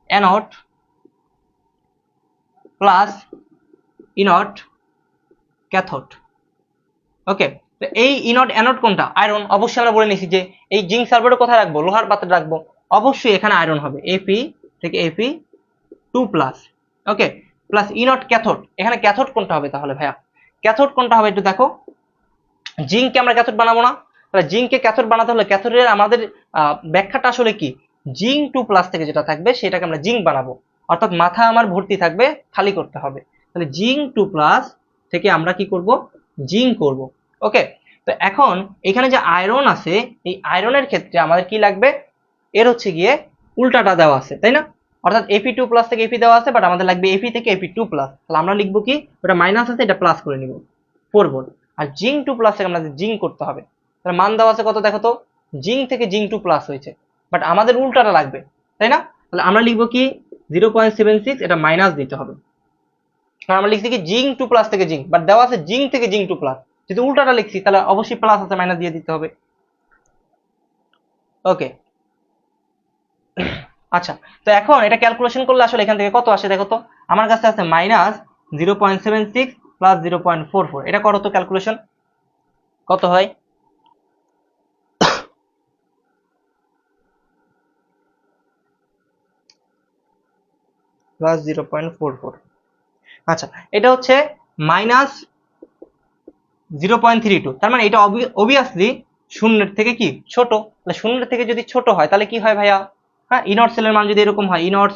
[SPEAKER 2] anode plus E naught cathode. Okay, তো এই ইনট অ্যানোড কোনটা, আয়রন। অবশ্যই আমরা বলে নিছি যে এই জিঙ্ক সালফেট কোথায় রাখবো, লোহার পাত্রে রাখবো, অবশ্যই এখানে আয়রন হবে, এপি থেকে Fe2+। ওকে, প্লাস ইনট ক্যাথোড, এখানে ক্যাথোড কোনটা হবে তাহলে ভাইয়া, ক্যাথোড কোনটা হবে একটু দেখো, জিঙ্ককে আমরা ক্যাথোড বানাবো না, তাহলে জিঙ্ককে ক্যাথোড বানাতে হলে ক্যাথোডের আমাদের ব্যাখ্যাটা আসলে কি, জিঙ্ক 2+ থেকে যেটা থাকবে সেটাকে আমরা জিঙ্ক বানাবো, অর্থাৎ মাথা আমার ভর্তি থাকবে, খালি করতে হবে। তাহলে জিঙ্ক 2+ থেকে আমরা কি করব, জিঙ্ক করব। ওকে, তো এখন এখানে যে আয়রন আছে, এই আয়রনের ক্ষেত্রে আমাদের কি লাগবে, এর হচ্ছে গিয়ে উল্টাটা দেওয়া আছে, তাই না, অর্থাৎ Fe2+ থেকে Fe দেওয়া আছে, বাট আমাদের লাগবে Fe থেকে Fe2+। তাহলে আমরা লিখবো কি, ওটা মাইনাস আছে, এটা প্লাস করে নিব 4 ভোল্ট। আর জিঙ্ক 2+ থেকে আমাদের জিঙ্ক করতে হবে, তাহলে মান দেওয়া আছে কত দেখো তো, জিঙ্ক থেকে জিঙ্ক 2+ হয়েছে, বাট আমাদের উল্টাটা লাগবে, তাই না। তাহলে আমরা লিখবো কি 0.76, এটা মাইনাস দিতে হবে, কারণ আমরা লিখছি কি জিঙ্ক 2+ থেকে জিঙ্ক, বাট দেওয়া আছে জিঙ্ক থেকে জিঙ্ক 2+। যদি উল্টাটা লিখছি তাহলে অবশ্যই প্লাস আছে, মাইনাস দিয়ে দিতে হবে। ওকে, আচ্ছা, তো এখন এটা ক্যালকুলেশন করলে আসলে এখান থেকে কত আসে দেখো তো, আমার কাছে আছে -0.76 প্লাস 0.44, এটা করো তো ক্যালকুলেশন, কত হয়, প্লাস 0.44। আচ্ছা, এটা হচ্ছে -0.32, তার মানে এটা অবভিয়াসলি শূন্যের থেকে কি ছোট, তাহলে শূন্যের থেকে যদি ছোট হয় তাহলে কি হয় ভাইয়া, হ্যাঁ, ইনট সেলের মান যদি এরকম হয়, ইনট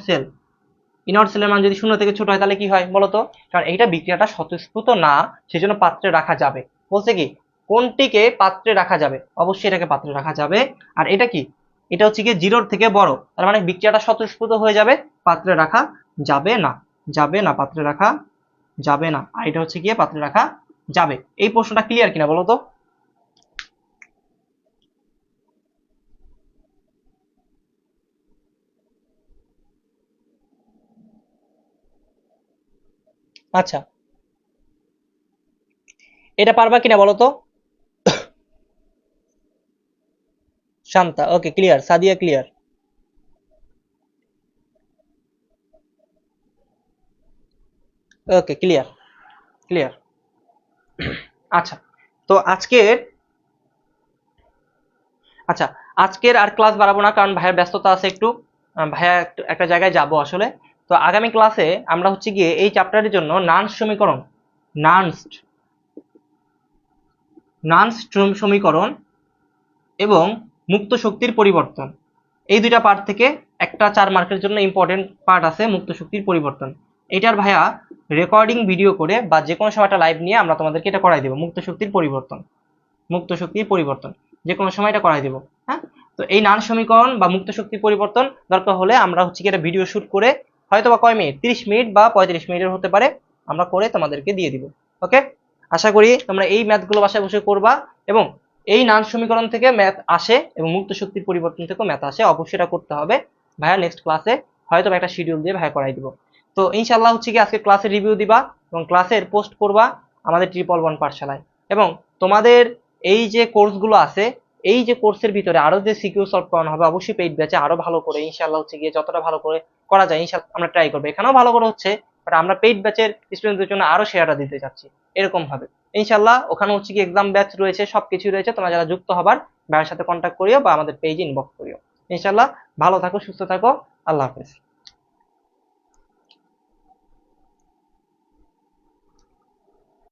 [SPEAKER 2] সেলের মান যদি 0 থেকে ছোট হয় তাহলে কি হয় বলতো, কারণ এইটা বিক্রিয়াটা স্বতঃস্ফূর্ত না, সেজন্য পাত্রে রাখা যাবে। বলছে কি কোনটিকে পাত্রে রাখা যাবে? অবশ্যই এটাকে পাত্রে রাখা যাবে। আর এটা কি? এটা হচ্ছে গিয়ে 0-র থেকে বড়, তার মানে বিক্রিয়াটা স্বতঃস্ফূর্ত হয়ে যাবে, পাত্রে রাখা যাবে না, যাবে না, পাত্রে রাখা যাবে না। আর এটা হচ্ছে গিয়ে পাত্রে রাখা যাবে। এই প্রশ্নটা ক্লিয়ার কিনা বলো তো? আচ্ছা, এটা পারবা কিনা বলো তো? Shanta, okay clear. Sadia clear. Okay clear, clear. আচ্ছা, তো আচ্ছা আজকের আর ক্লাস বাড়াবো না, কারণ ভাইয়ের ব্যস্ততা আছে একটু। ভাইয়া একটা জায়গায় যাব আসলে। তো আগামী ক্লাসে আমরা হচ্ছে গিয়ে এই চ্যাপ্টারের জন্য নান্স সমীকরণ, নান্সড নান্সড সমীকরণ এবং মুক্ত শক্তির পরিবর্তন, এই দুইটা পার্ট থেকে একটা 4 মার্কের জন্য ইম্পর্টেন্ট পার্ট আছে মুক্ত শক্তির পরিবর্তন। এটার ভাইয়া রেকর্ডিং ভিডিও করে বা যে কোনো সময় একটা লাইভ নিয়ে আমরা তোমাদেরকে এটা করাই দেবো, মুক্ত শক্তির পরিবর্তন, মুক্ত শক্তির পরিবর্তন যে কোনো সময় এটা করাই দেবো। হ্যাঁ, তো এই নান সমীকরণ বা মুক্ত শক্তির পরিবর্তন দরকার হলে আমরা হচ্ছে কি একটা ভিডিও শুট করে হয়তো বা কয় মিনিট, 30 মিনিট বা 35 মিনিটের হতে পারে, আমরা করে তোমাদেরকে দিয়ে দিব। ওকে, আশা করি তোমরা এই ম্যাথগুলো বাসায় বসে করবা এবং এই নান সমীকরণ থেকে ম্যাথ আসে এবং মুক্ত শক্তির পরিবর্তন থেকেও ম্যাথ আসে, অবশ্যই এটা করতে হবে। ভাইয়া নেক্সট ক্লাসে হয়তো একটা শিডিউল দিয়ে ভাইয়া করাই দিব। তো ইনশাল্লাহ হচ্ছে কি আজকে ক্লাসের রিভিউ দিবা এবং ক্লাসের পোস্ট করবা আমাদের 111 পাঠশালায়। এবং তোমাদের এই যে কোর্সগুলো আছে, এই যে কোর্সের ভিতরে আরো যে সিকিউ সলভ করানো হবে, অবশ্যই পেইড ব্যাচে আরো ভালো করে ইনশাল্লাহ হচ্ছে গিয়ে যতটা ভালো করে করা যায় ইনশাল্লাহ আমরা ট্রাই করবো। এখানেও ভালো করে হচ্ছে, বাট আমরা পেইড ব্যাচের স্টুডেন্টদের জন্য আরো শেয়ারটা দিতে চাচ্ছি এরকম ভাবে। ইনশাল্লাহ ওখানে হচ্ছে কি এক্সাম ব্যাচ রয়েছে, সবকিছু রয়েছে, তোমরা যারা যুক্ত হবার ভাইয়ের সাথে কন্ট্যাক্ট করিও বা আমাদের পেজে ইনবক্স করিও। ইনশাল্লাহ ভালো থাকো, সুস্থ থাকো, আল্লাহ হাফেজ।